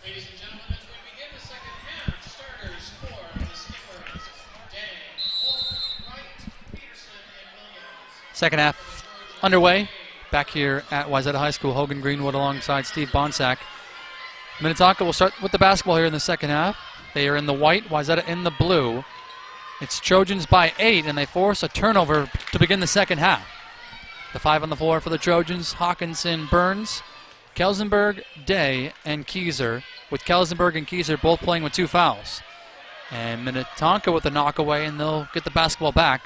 Ladies and gentlemen, as we begin the second half, starters for the Skippers, Dang, Wolf, Wright, Peterson, and Williams. Second half underway. Back here at Wayzata High School, Hogan Greenwood alongside Steve Bonsack. Minnetonka will start with the basketball here in the second half. They are in the white, Wayzata in the blue. It's Trojans by 8, and they force a turnover to begin the second half. The 5 on the floor for the Trojans: Hawkinson, Burns, Kelsenberg, Day, and Keyser, with Kelsenberg and Keyser both playing with 2 fouls. And Minnetonka with the knockaway, and they'll get the basketball back.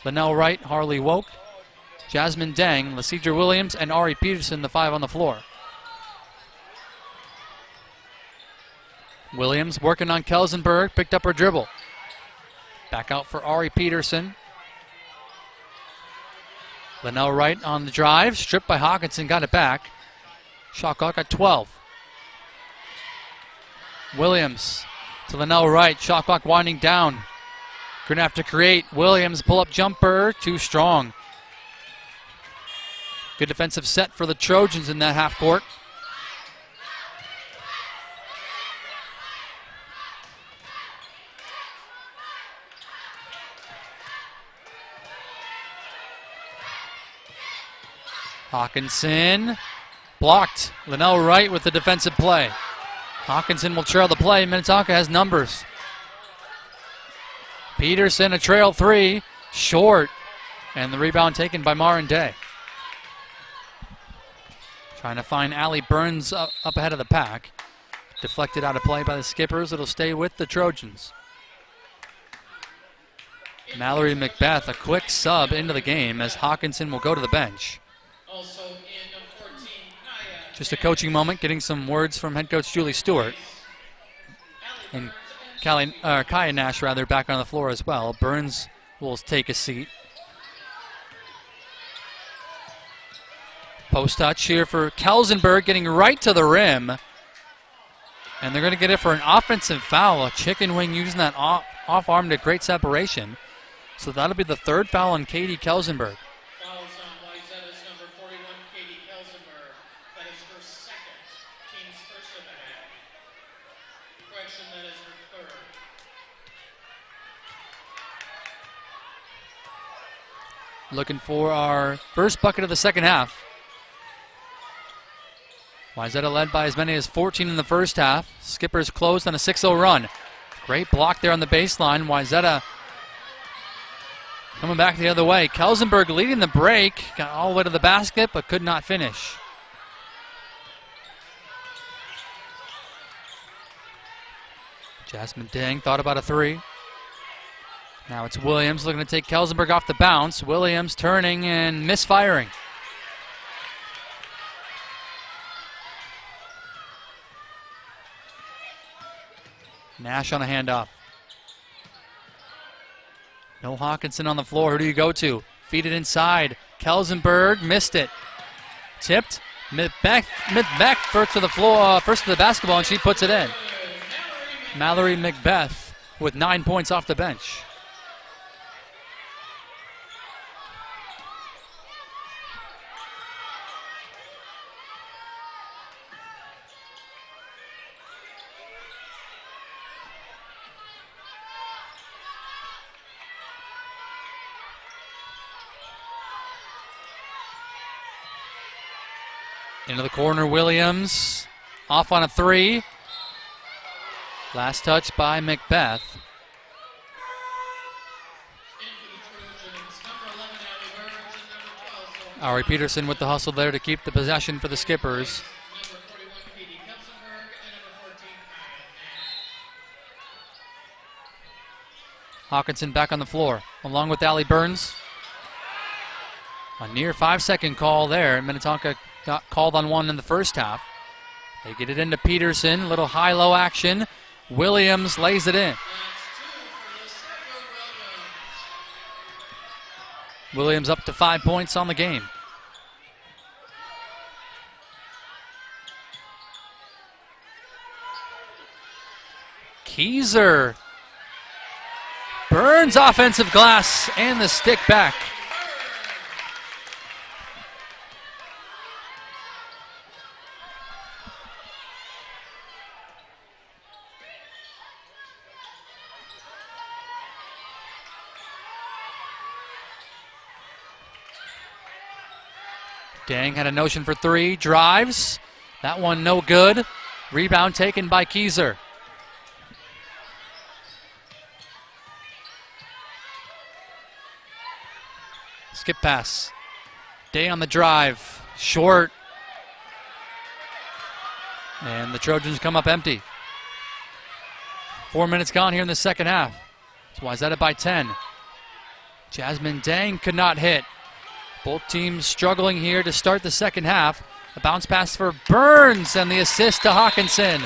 Linnell Wright, Harley Woke, Jasmine Dang, Lasidra Williams, and Ari Peterson, the 5 on the floor. Williams working on Kelsenberg, picked up her dribble. Back out for Ari Peterson. Linnell Wright on the drive, stripped by Hawkinson, got it back. Shot clock at 12. Williams to Linnell Wright, shot clock winding down. Going to have to create. Williams, pull-up jumper, too strong. Good defensive set for the Trojans in that half court. Hawkinson blocked. Linnell Wright with the defensive play. Hawkinson will trail the play. Minnetonka has numbers. Peterson, a trail 3, short. And the rebound taken by Marin Day. Trying to find Allie Burns up ahead of the pack. Deflected out of play by the Skippers. It'll stay with the Trojans. Mallory Macbeth, a quick sub into the game as Hawkinson will go to the bench. Also in number 14, Kaya. Just a coaching moment, getting some words from head coach Julie Stewart. And Kaya Nash, back on the floor as well. Burns will take a seat. Post touch here for Kelsenberg, getting right to the rim. And they're going to get it for an offensive foul. A chicken wing using that off arm to great separation. So that'll be the third foul on Katie Kelsenberg. Fouls on Wayzata's number 41, Katie Kelsenberg. That is her second, team's first of the half. Correction, that is her third. Looking for our first bucket of the second half. Wayzata led by as many as 14 in the first half. Skippers closed on a 6-0 run. Great block there on the baseline. Wayzata coming back the other way. Kelsenberg leading the break. Got all the way to the basket, but could not finish. Jasmine Dang thought about a three. Now it's Williams looking to take Kelsenberg off the bounce. Williams turning and misfiring. Nash on a handoff. No Hawkinson on the floor. Who do you go to? Feed it inside. Kelsenberg missed it. Tipped. Back first to the floor, first to the basketball, and she puts it in. Mallory Macbeth with 9 points off the bench. Into the corner, Williams. Off on a three. Last touch by Macbeth. Ari Peterson with the hustle there to keep the possession for the Skippers. Hawkinson back on the floor, along with Allie Burns. A near 5-second call there. Minnetonka got called on one in the first half. They get it into Peterson. Little high-low action. Williams lays it in. Williams up to 5 points on the game. Keyser. Burns offensive glass and the stick back. Dang had a notion for three, drives. That one no good. Rebound taken by Keyser. Skip pass. Day on the drive. Short. And the Trojans come up empty. 4 minutes gone here in the second half. It's Wayzata by 10. Jasmine Dang could not hit. Both teams struggling here to start the second half. A bounce pass for Burns and the assist to Hawkinson.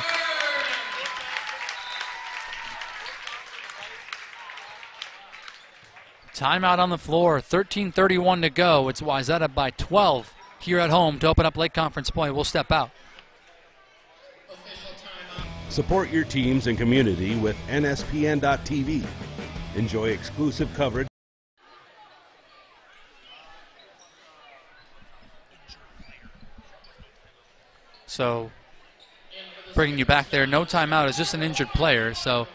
Timeout on the floor, 13:31 to go. It's Wayzata by 12 here at home to open up Lake Conference play. We'll step out. Support your teams and community with NSPN.TV. Enjoy exclusive coverage. So, bringing you back there, no timeout, is just an injured player. So,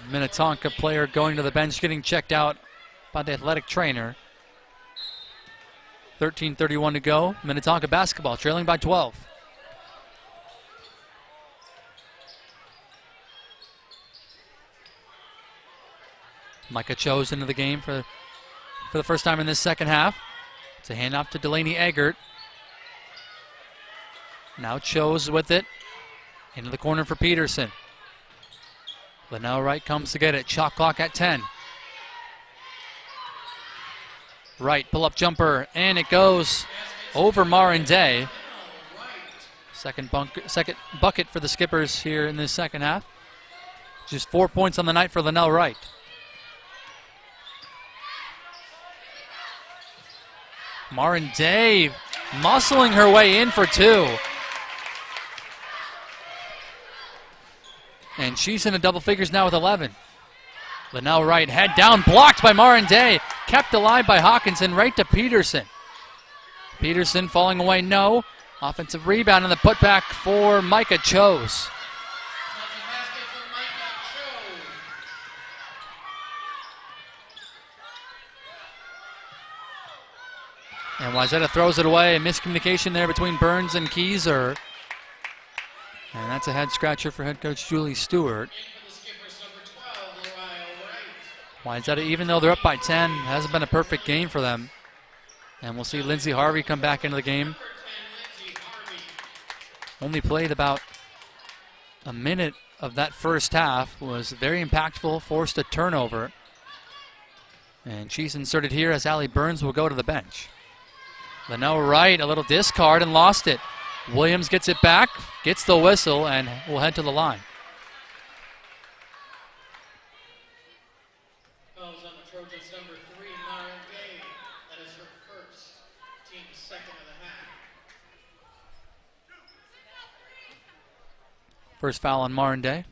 Minnetonka player going to the bench, getting checked out by the athletic trainer. 13:31 to go. Minnetonka basketball trailing by 12. Micah Cho's into the game for the first time in this second half. It's a handoff to Delaney Eggert. Now Cho's with it. Into the corner for Peterson. Linnell Wright comes to get it. Shot clock at 10. Right, pull-up jumper, and it goes over Marin Day. Second bucket for the Skippers here in this second half. Just 4 points on the night for Linnell Wright. Marin Day muscling her way in for 2. And she's in the double figures now with 11. Linnell Wright, head down, blocked by Marin Day. Kept alive by Hawkinson, right to Peterson. Peterson falling away, no. Offensive rebound and the putback for Micah Chose. And Wayzata throws it away. A miscommunication there between Burns and Keyser. And that's a head scratcher for head coach Julie Stewart. Wayzata, even though they're up by 10, hasn't been a perfect game for them. And we'll see Lindsay Harvey come back into the game. Only played about a minute of that first half. Was very impactful, forced a turnover. And she's inserted here as Allie Burns will go to the bench. Linnell Wright, a little discard and lost it. Williams gets it back, gets the whistle, and will head to the line. Fouls on the Trojans, number 3, Marin Day. That is her first, team's second of the half. First foul on Marin Day.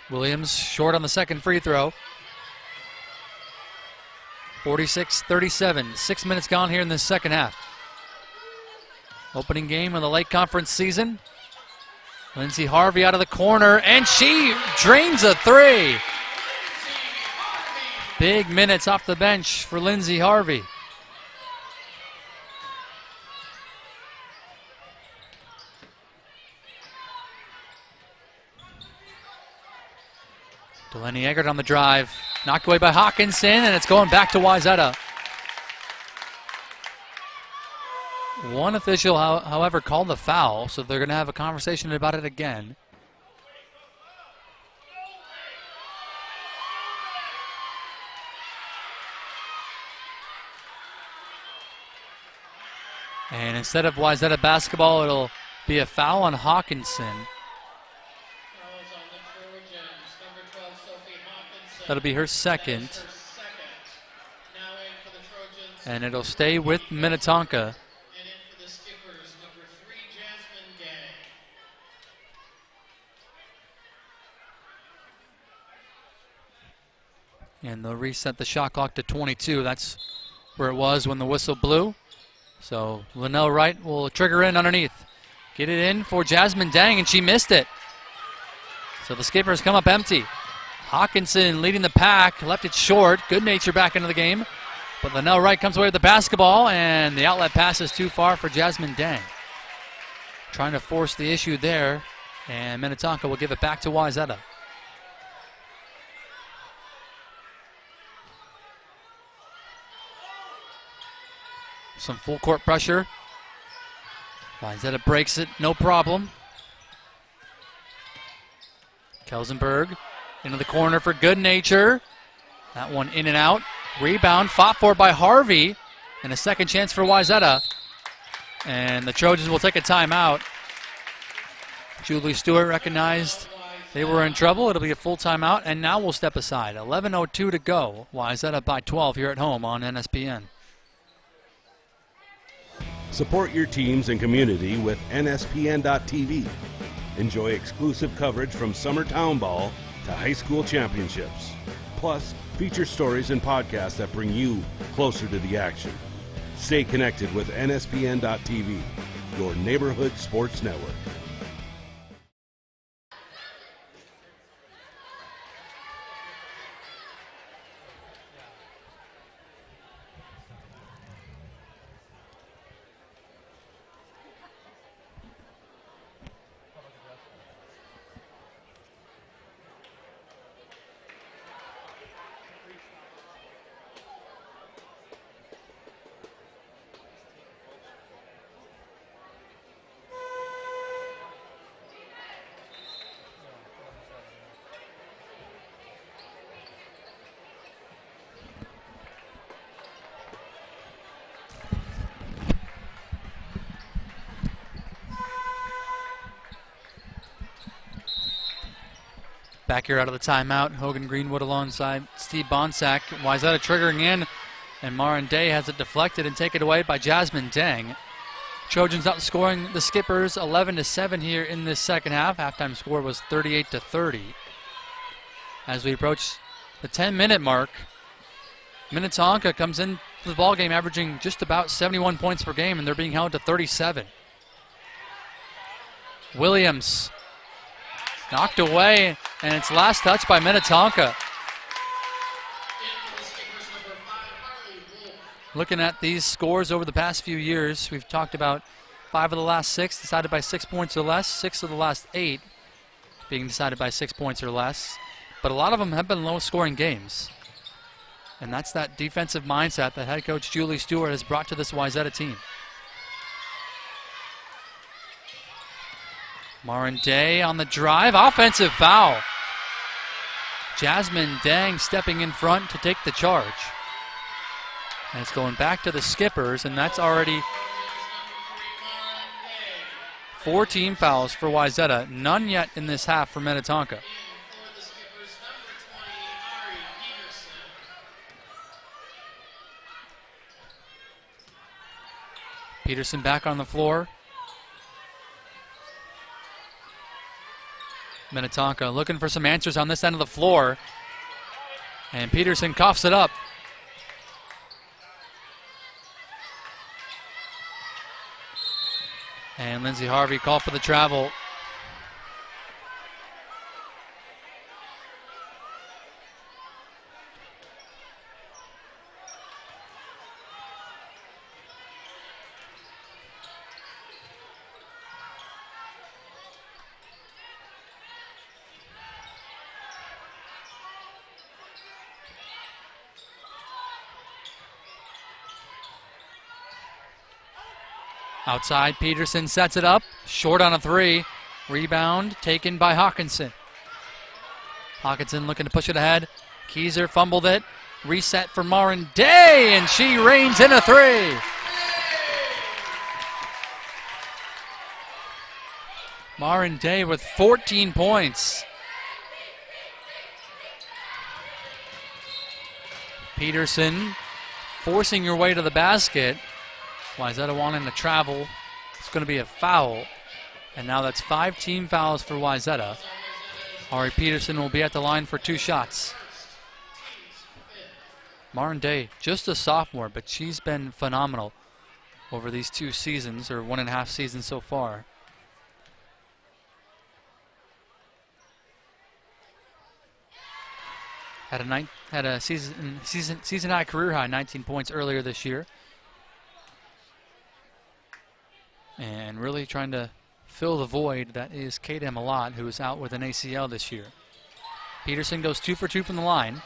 Williams short on the second free throw. 46-37. 6 minutes gone here in the second half. Opening game of the Lake Conference season. Lindsay Harvey out of the corner, and she drains a 3. Big minutes off the bench for Lindsay Harvey. Delaney Eggert on the drive. Knocked away by Hawkinson, and it's going back to Wayzata. One official, however, called the foul, so they're going to have a conversation about it again. And instead of Wayzata basketball, it'll be a foul on Hawkinson. That'll be her second. And it'll stay with Minnetonka. And they'll reset the shot clock to 22. That's where it was when the whistle blew. So Linnell Wright will trigger in underneath. Get it in for Jasmine Dang, and she missed it. So the Skippers come up empty. Hawkinson leading the pack, left it short. Good Nature back into the game. But Linnell Wright comes away with the basketball, and the outlet pass is too far for Jasmine Dang. Trying to force the issue there, and Minnetonka will give it back to Wayzata. Some full court pressure. Wayzata breaks it, no problem. Kelsenberg into the corner for Good Nature. That one in and out. Rebound fought for by Harvey. And a second chance for Wayzata. And the Trojans will take a timeout. Julie Stewart recognized they were in trouble. It'll be a full timeout. And now we'll step aside. 11:02 to go. Wayzata by 12 here at home on NSPN. Support your teams and community with NSPN.TV. Enjoy exclusive coverage from summer town ball to high school championships. Plus, feature stories and podcasts that bring you closer to the action. Stay connected with NSPN.TV, your neighborhood sports network. Back here out of the timeout, Hogan Greenwood alongside Steve Bonsack. Wayzata triggering in, and Marin Day has it deflected and taken away by Jasmine Deng. Trojans outscoring the Skippers 11-7 here in this second half. Halftime score was 38-30. As we approach the 10-minute mark, Minnetonka comes into the ballgame averaging just about 71 points per game, and they're being held to 37. Williams knocked away, and it's last touch by Minnetonka. Looking at these scores over the past few years, we've talked about 5 of the last 6 decided by 6 points or less, 6 of the last 8 being decided by 6 points or less. But a lot of them have been low-scoring games. And that's that defensive mindset that head coach Julie Stewart has brought to this Wayzata team. Marin Day on the drive, offensive foul. Jasmine Deng stepping in front to take the charge. And it's going back to the Skippers, and that's already 4 team fouls for Wayzata. None yet in this half for Minnetonka. Peterson back on the floor. Minnetonka looking for some answers on this end of the floor. And Peterson coughs it up. And Lindsay Harvey called for the travel. Outside, Peterson sets it up. Short on a 3. Rebound taken by Hawkinson. Hawkinson looking to push it ahead. Keyser fumbled it. Reset for Marin Day, and she reigns in a 3. Marin Day with 14 points. Peterson forcing her way to the basket. Wayzata wanting to travel. It's going to be a foul. And now that's 5 team fouls for Wayzata. Ari Peterson will be at the line for 2 shots. Marin Day, just a sophomore, but she's been phenomenal over these 2 seasons, or 1.5 seasons so far. Had a season high, career high, 19 points earlier this year. And really trying to fill the void that is Kate Emalot, who is out with an ACL this year. Peterson goes 2 for 2 from the line.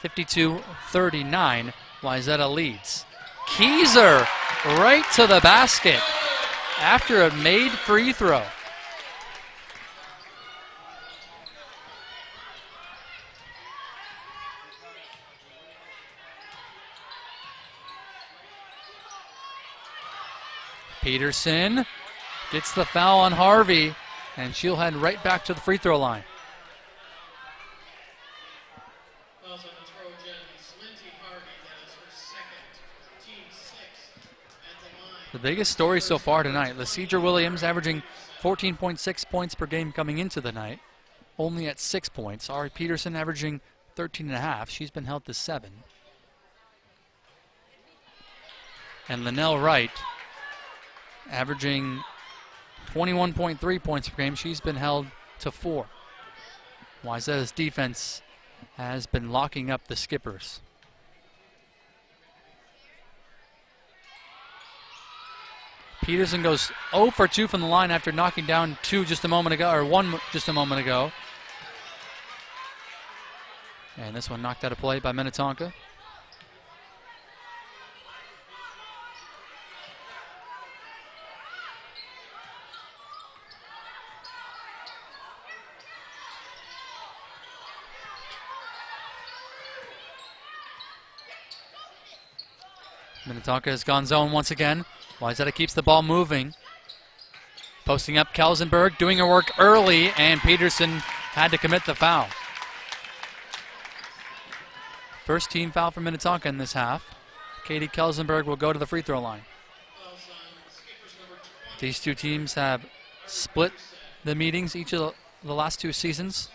52-39, Wayzata leads. Keyser right to the basket after a made free throw. Peterson gets the foul on Harvey, and she'll head right back to the free throw line. The biggest story so far tonight, Lasidra Williams averaging 14.6 points per game coming into the night, only at 6 points. Ari Peterson averaging 13.5. She's been held to 7. And Linnell Wright averaging 21.3 points per game. She's been held to 4. Wayzata's defense has been locking up the Skippers. Peterson goes 0 for 2 from the line after knocking down 2 just a moment ago, or 1 just a moment ago. And this one knocked out of play by Minnetonka. Minnetonka has gone zone once again. Wayzata keeps the ball moving. Posting up Kelsenberg, doing her work early, and Peterson had to commit the foul. First team foul for Minnetonka in this half. Katie Kelsenberg will go to the free throw line. These two teams have split the meetings each of the last 2 seasons.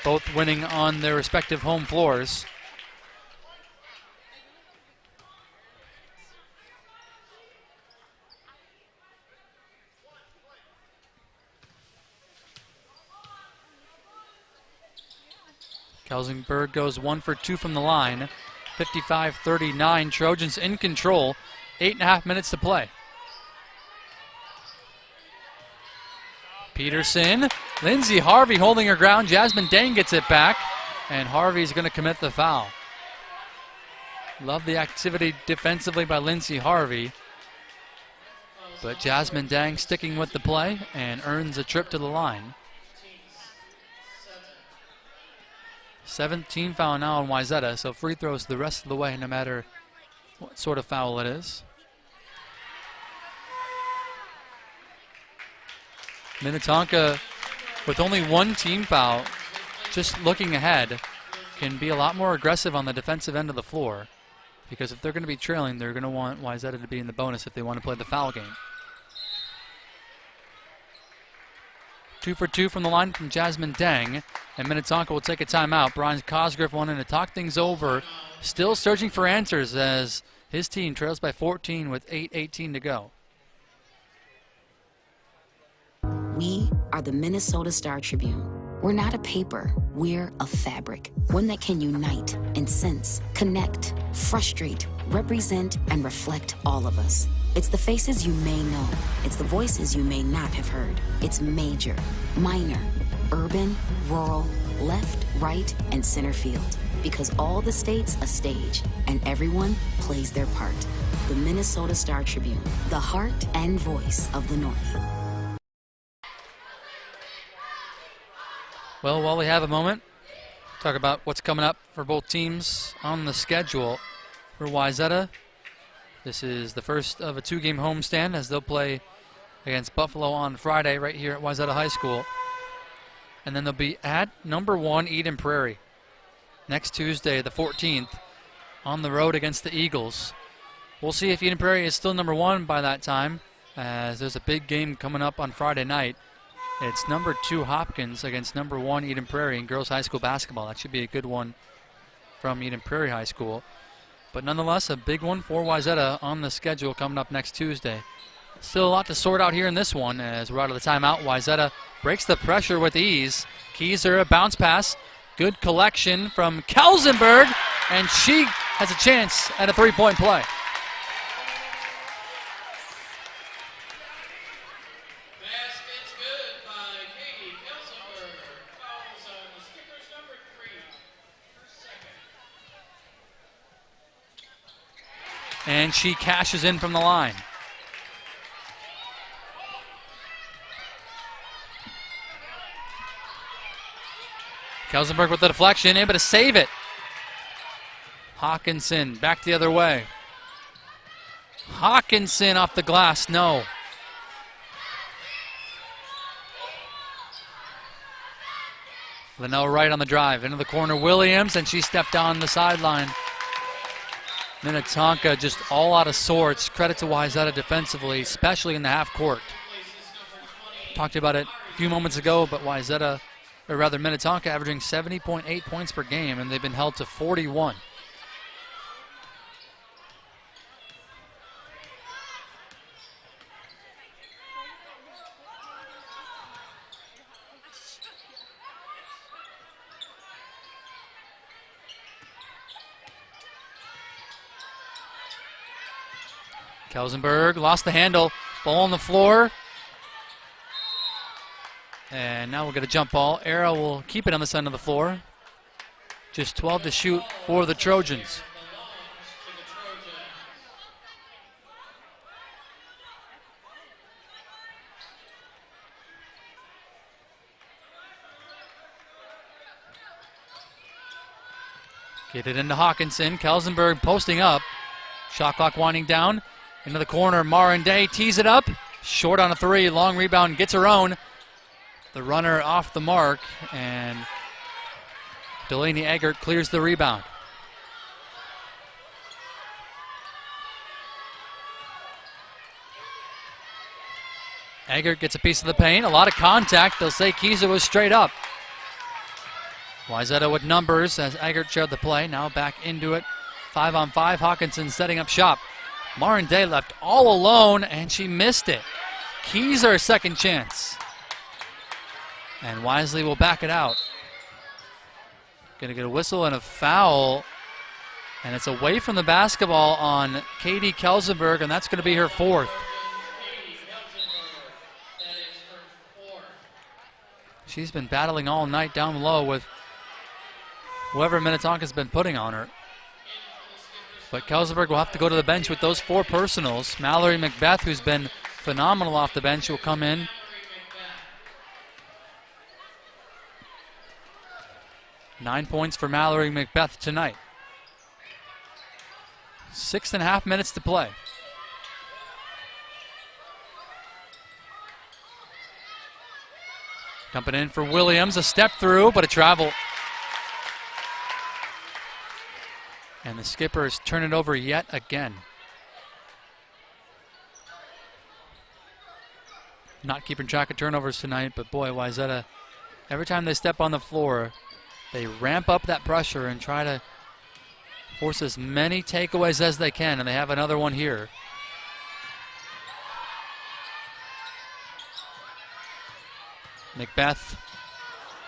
Both winning on their respective home floors. Kelsenberg goes 1 for 2 from the line. 55-39. Trojans in control. 8.5 minutes to play. Peterson. Lindsay Harvey holding her ground. Jasmine Dang gets it back. And Harvey's going to commit the foul. Love the activity defensively by Lindsay Harvey. But Jasmine Dang sticking with the play and earns a trip to the line. 17 foul now on Wayzata, so free throws the rest of the way no matter what sort of foul it is. Minnetonka, with only 1 team foul, just looking ahead, can be a lot more aggressive on the defensive end of the floor, because if they're going to be trailing, they're going to want Wayzata to be in the bonus if they want to play the foul game. 2 for 2 from the line from Jasmine Dang, and Minnetonka will take a timeout. Brian Cosgrove wanting to talk things over, still searching for answers as his team trails by 14 with 8:18 to go. We are the Minnesota Star Tribune. We're not a paper, we're a fabric. One that can unite and sense, connect, frustrate, represent, and reflect all of us. It's the faces you may know. It's the voices you may not have heard. It's major, minor, urban, rural, left, right, and center field. Because all the states a stage, and everyone plays their part. The Minnesota Star Tribune, the heart and voice of the North. Well, while we have a moment, talk about what's coming up for both teams on the schedule. For Wayzata, this is the first of a 2-game homestand as they'll play against Buffalo on Friday right here at Wayzata High School. And then they'll be at number 1 Eden Prairie next Tuesday, the 14th, on the road against the Eagles. We'll see if Eden Prairie is still number 1 by that time, as there's a big game coming up on Friday night. It's number 2 Hopkins against number 1 Eden Prairie in girls high school basketball. That should be a good one from Eden Prairie High School. But nonetheless, a big one for Wayzata on the schedule coming up next Tuesday. Still a lot to sort out here in this one as we're out of the timeout. Wayzata breaks the pressure with ease. Keyser, a bounce pass. Good collection from Kelsenberg, and she has a chance at a 3-point play. Basket's good by Katie Kelsenberg. Fouls on the Skippers number 3. Her second. And she cashes in from the line. Kelsenberg with the deflection, able to save it. Hawkinson back the other way. Hawkinson off the glass, no. Linnell Wright on the drive, into the corner, Williams, and she stepped on the sideline. Minnetonka just all out of sorts. Credit to Wayzata defensively, especially in the half court. Talked about it a few moments ago, but Wayzata, or rather Minnetonka, averaging 70.8 points per game, and they've been held to 41. Kelsenberg lost the handle, ball on the floor. And now we'll get a jump ball. Arrow will keep it on this end of the floor. Just 12 to shoot for the Trojans. Get it into Hawkinson. Kelsenberg posting up. Shot clock winding down. Into the corner, Marin Day tees it up, Short on a three, long rebound, gets her own. The runner off the mark, and Delaney Eggert clears the rebound. Eggert gets a piece of the paint, a lot of contact. They'll say Kieser was straight up. Wayzata with numbers as Eggert shared the play. Now back into it. 5-on-5, Hawkinson setting up shop. Marin Day left all alone, and she missed it. Kieser, second chance. And Wisely will back it out. Gonna get a whistle and a foul. And it's away from the basketball on Katie Kelsenberg, and that's gonna be her fourth. She's been battling all night down low with whoever Minnetonka's been putting on her. But Kelsenberg will have to go to the bench with those 4 personals. Mallory Macbeth, who's been phenomenal off the bench, will come in. Nine points for Mallory Macbeth tonight. 6.5 minutes to play. Dumping in for Williams, a step through, but a travel. And the Skippers turn it over yet again. Not keeping track of turnovers tonight, but boy, Wayzata, every time they step on the floor, they ramp up that pressure and try to force as many takeaways as they can, and they have another one here. Macbeth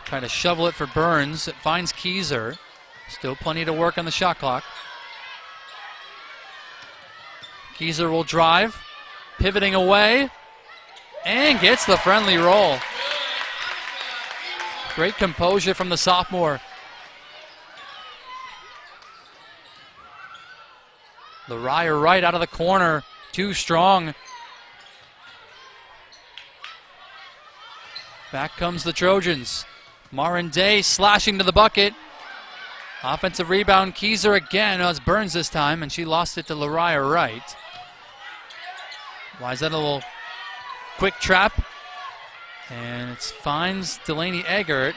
trying to shovel it for Burns. It finds Kieser. Still plenty to work on the shot clock. Kieser will drive, pivoting away, and gets the friendly roll. Great composure from the sophomore. Lariah Wright out of the corner, too strong. Back comes the Trojans. Marin Day slashing to the bucket. Offensive rebound, Kieser again. Oh, it's Burns this time, and she lost it to Lariah Wright. Wayzata a little quick trap, and it finds Delaney Eggert.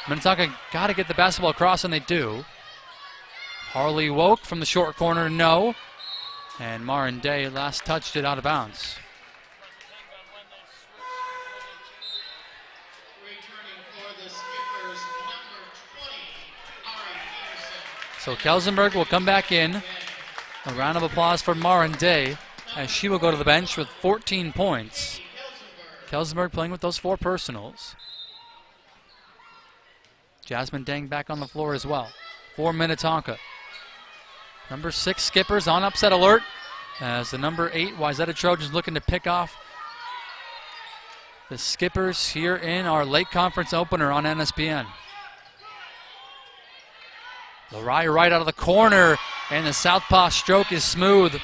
Minnetonka got to get the basketball across, and they do. Harley Woke from the short corner, no. And Marin Day last touched it out of bounds. So Kelsenberg will come back in. A round of applause for Marin Day as she will go to the bench with 14 points. Kelsenberg playing with those 4 personals. Jasmine Dang back on the floor as well for Minnetonka. Number 6 Skippers on upset alert as the number 8 Wayzata Trojans looking to pick off the Skippers here in our late conference opener on NSPN. Lariah Wright out of the corner, and the southpaw stroke is smooth.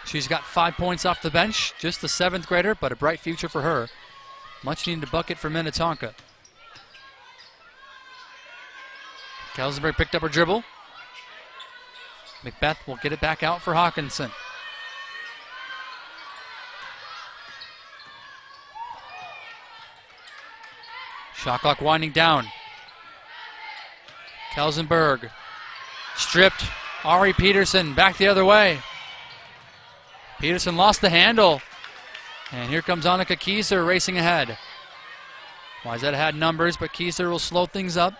She's got 5 points off the bench, just the 7th grader, but a bright future for her. Much needed bucket for Minnetonka. Kelsenberg picked up her dribble. Macbeth will get it back out for Hawkinson. Shot clock winding down. Kelsenberg stripped. Ari Peterson back the other way. Peterson lost the handle. And here comes Annika Kieser racing ahead. Wayzata had numbers, but Kieser will slow things up.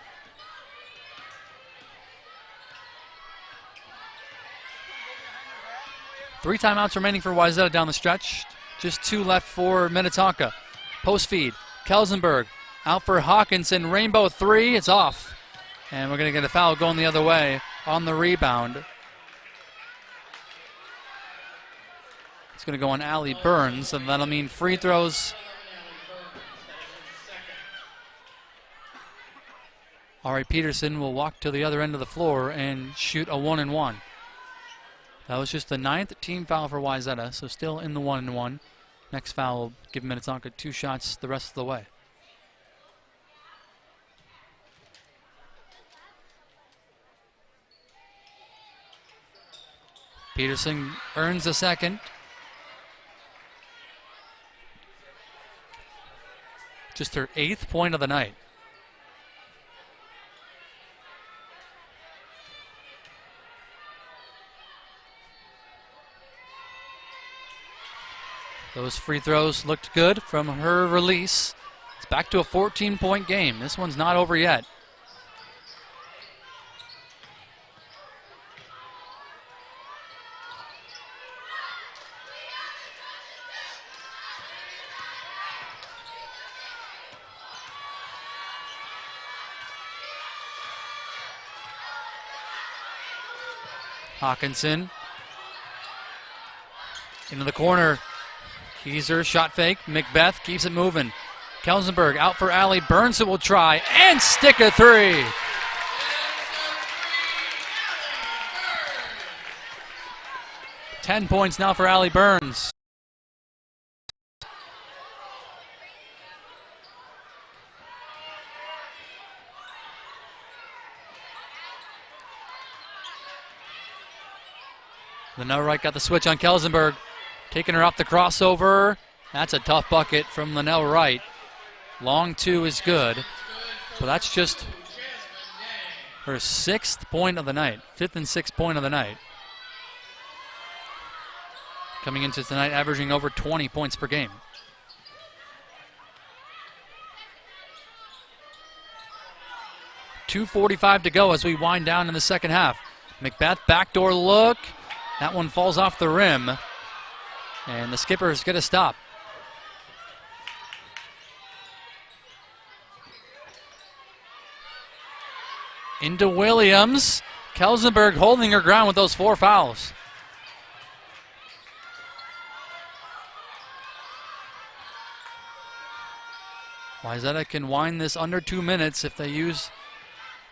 Three timeouts remaining for Wayzata down the stretch. Just 2 left for Minnetonka. Post feed. Kelsenberg out for Hawkinson. Rainbow 3. It's off. And we're going to get a foul going the other way on the rebound. It's going to go on Allie Burns, and that'll mean free throws. Ari Peterson will walk to the other end of the floor and shoot a 1-and-1. That was just the 9th team foul for Wayzata, so still in the 1-and-1. Next foul will give Minnetonka 2 shots the rest of the way. Peterson earns a second. Just her 8th point of the night. Those free throws looked good from her release. It's back to a 14-point game. This one's not over yet. Hawkinson into the corner. Keyser, shot fake. Macbeth keeps it moving. Kelsenberg out for Allie. Burns it will try and stick a three. Ten points now for Allie Burns. Linnell Wright got the switch on Kelsenberg. Taking her off the crossover. That's a tough bucket from Linnell Wright. Long two is good. But that's just her 6th point of the night. 5th and 6th point of the night. Coming into tonight averaging over 20 points per game. .245 to go as we wind down in the second half. Macbeth backdoor look. That one falls off the rim. And the Skippers get a stop. Into Williams. Kelsenberg holding her ground with those 4 fouls. Wayzata can wind this under 2 minutes if they use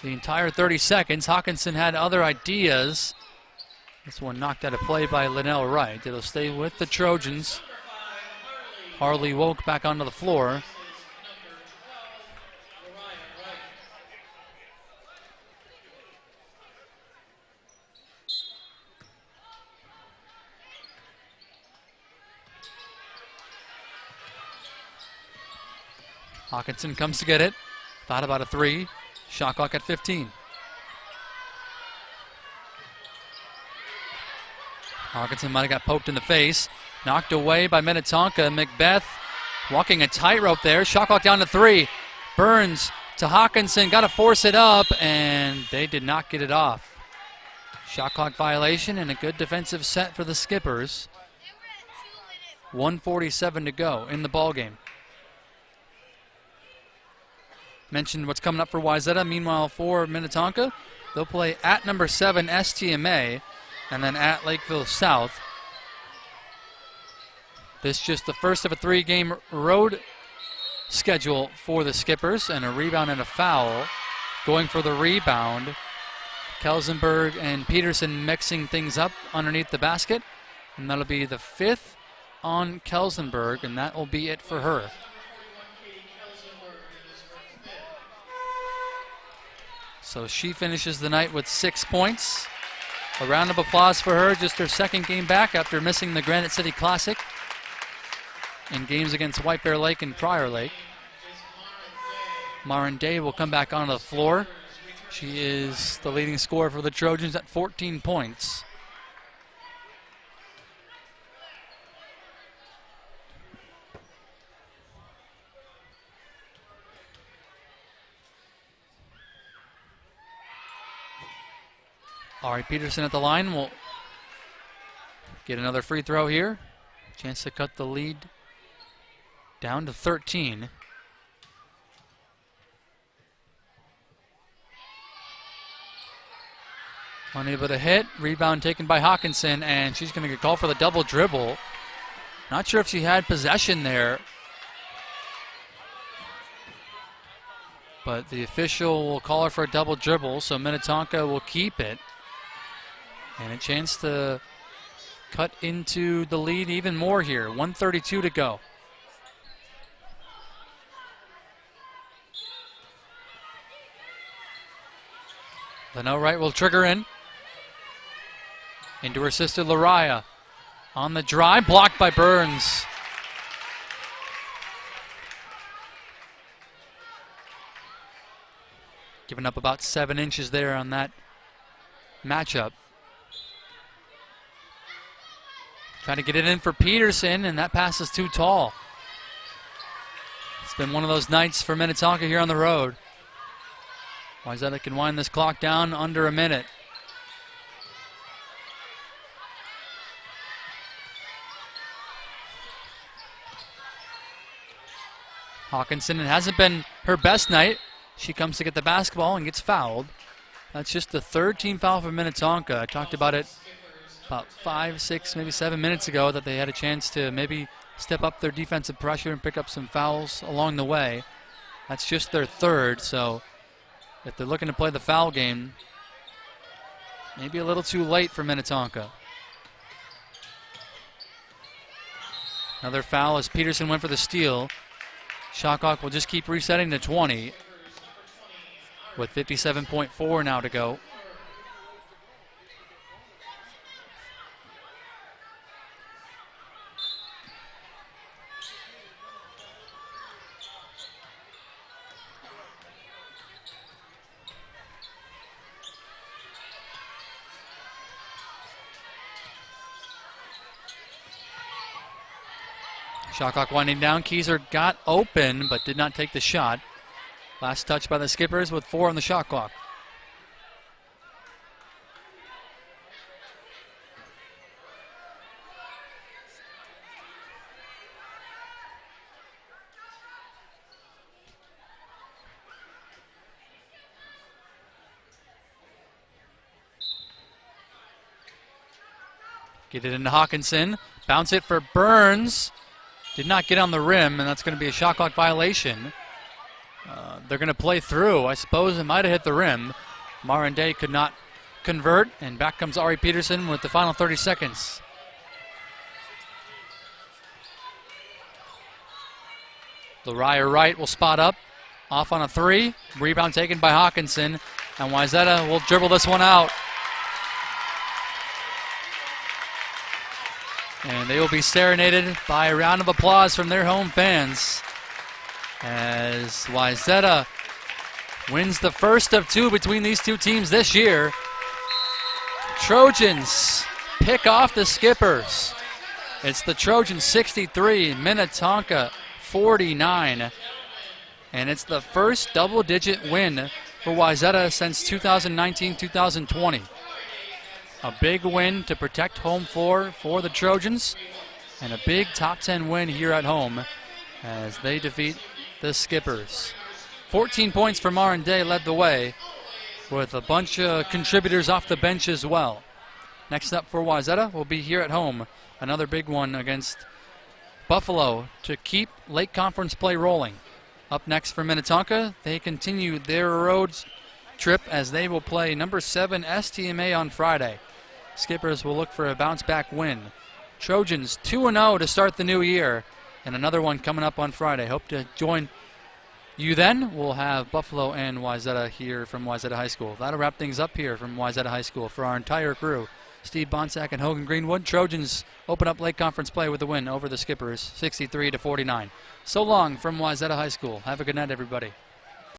the entire 30 seconds. Hawkinson had other ideas. This one knocked out of play by Linnell Wright. It'll stay with the Trojans. Harley Woke back onto the floor. Hawkinson comes to get it. Thought about a 3. Shot clock at 15. Hawkinson might have got poked in the face. Knocked away by Minnetonka. Macbeth walking a tightrope there. Shot clock down to 3. Burns to Hawkinson. Got to force it up, and they did not get it off. Shot clock violation and a good defensive set for the Skippers. 1:47 to go in the ballgame. Mentioned what's coming up for Wayzata. Meanwhile, for Minnetonka, they'll play at number 7 STMA and then at Lakeville South. This just the first of a 3-game road schedule for the Skippers, and a rebound and a foul. Going for the rebound, Kelsenberg and Peterson mixing things up underneath the basket, and that'll be the 5th on Kelsenberg, and that will be it for her. So she finishes the night with 6 points. A round of applause for her, just her 2nd game back after missing the Granite City Classic in games against White Bear Lake and Prior Lake. Marin Day will come back onto the floor. She is the leading scorer for the Trojans at 14 points. Ari Peterson at the line will get another free throw here. Chance to cut the lead down to 13. Unable to hit. Rebound taken by Hawkinson, and she's going to get called for the double dribble. Not sure if she had possession there, but the official will call her for a double dribble, so Minnetonka will keep it. And a chance to cut into the lead even more here. 1:32 to go. Linnell Wright will trigger in. Into her sister, Lariah. On the drive, blocked by Burns. Giving up about 7 inches there on that matchup. Trying to get it in for Peterson, and that pass is too tall. It's been one of those nights for Minnetonka here on the road. Wayzata can wind this clock down under a minute. Hawkinson, it hasn't been her best night. She comes to get the basketball and gets fouled. That's just the third team foul for Minnetonka. I talked about it about 5, 6, maybe 7 minutes ago that they had a chance to maybe step up their defensive pressure and pick up some fouls along the way. That's just their third, so if they're looking to play the foul game, maybe a little too late for Minnetonka. Another foul as Peterson went for the steal. Shot clock will just keep resetting to 20 with 57.4 now to go. Shot clock winding down. Keyser got open but did not take the shot. Last touch by the Skippers with 4 on the shot clock. Get it into Hawkinson. Bounce it for Burns. Did not get on the rim, and that's going to be a shot clock violation. They're going to play through. I suppose it might have hit the rim. Marinde could not convert, and back comes Ari Peterson with the final 30 seconds. Lariah Wright will spot up. Off on a 3. Rebound taken by Hawkinson, and Wayzata will dribble this one out. And they will be serenaded by a round of applause from their home fans as Wayzata wins the first of 2 between these two teams this year. Trojans pick off the Skippers. It's the Trojans 63, Minnetonka 49. And it's the first double-digit win for Wayzata since 2019-2020. A big win to protect home floor for the Trojans, and a big top 10 win here at home as they defeat the Skippers. 14 points for Marinde led the way, with a bunch of contributors off the bench as well. Next up for Wayzata will be here at home. Another big one against Buffalo to keep Lake Conference play rolling. Up next for Minnetonka, they continue their road trip as they will play number 7 STMA on Friday. Skippers will look for a bounce-back win. Trojans 2-0 to start the new year, and another one coming up on Friday. Hope to join you then. We'll have Buffalo and Wayzata here from Wayzata High School. That'll wrap things up here from Wayzata High School for our entire crew. Steve Bonsack and Hogan Greenwood. Trojans open up Lake Conference play with a win over the Skippers, 63-49. So long from Wayzata High School. Have a good night, everybody.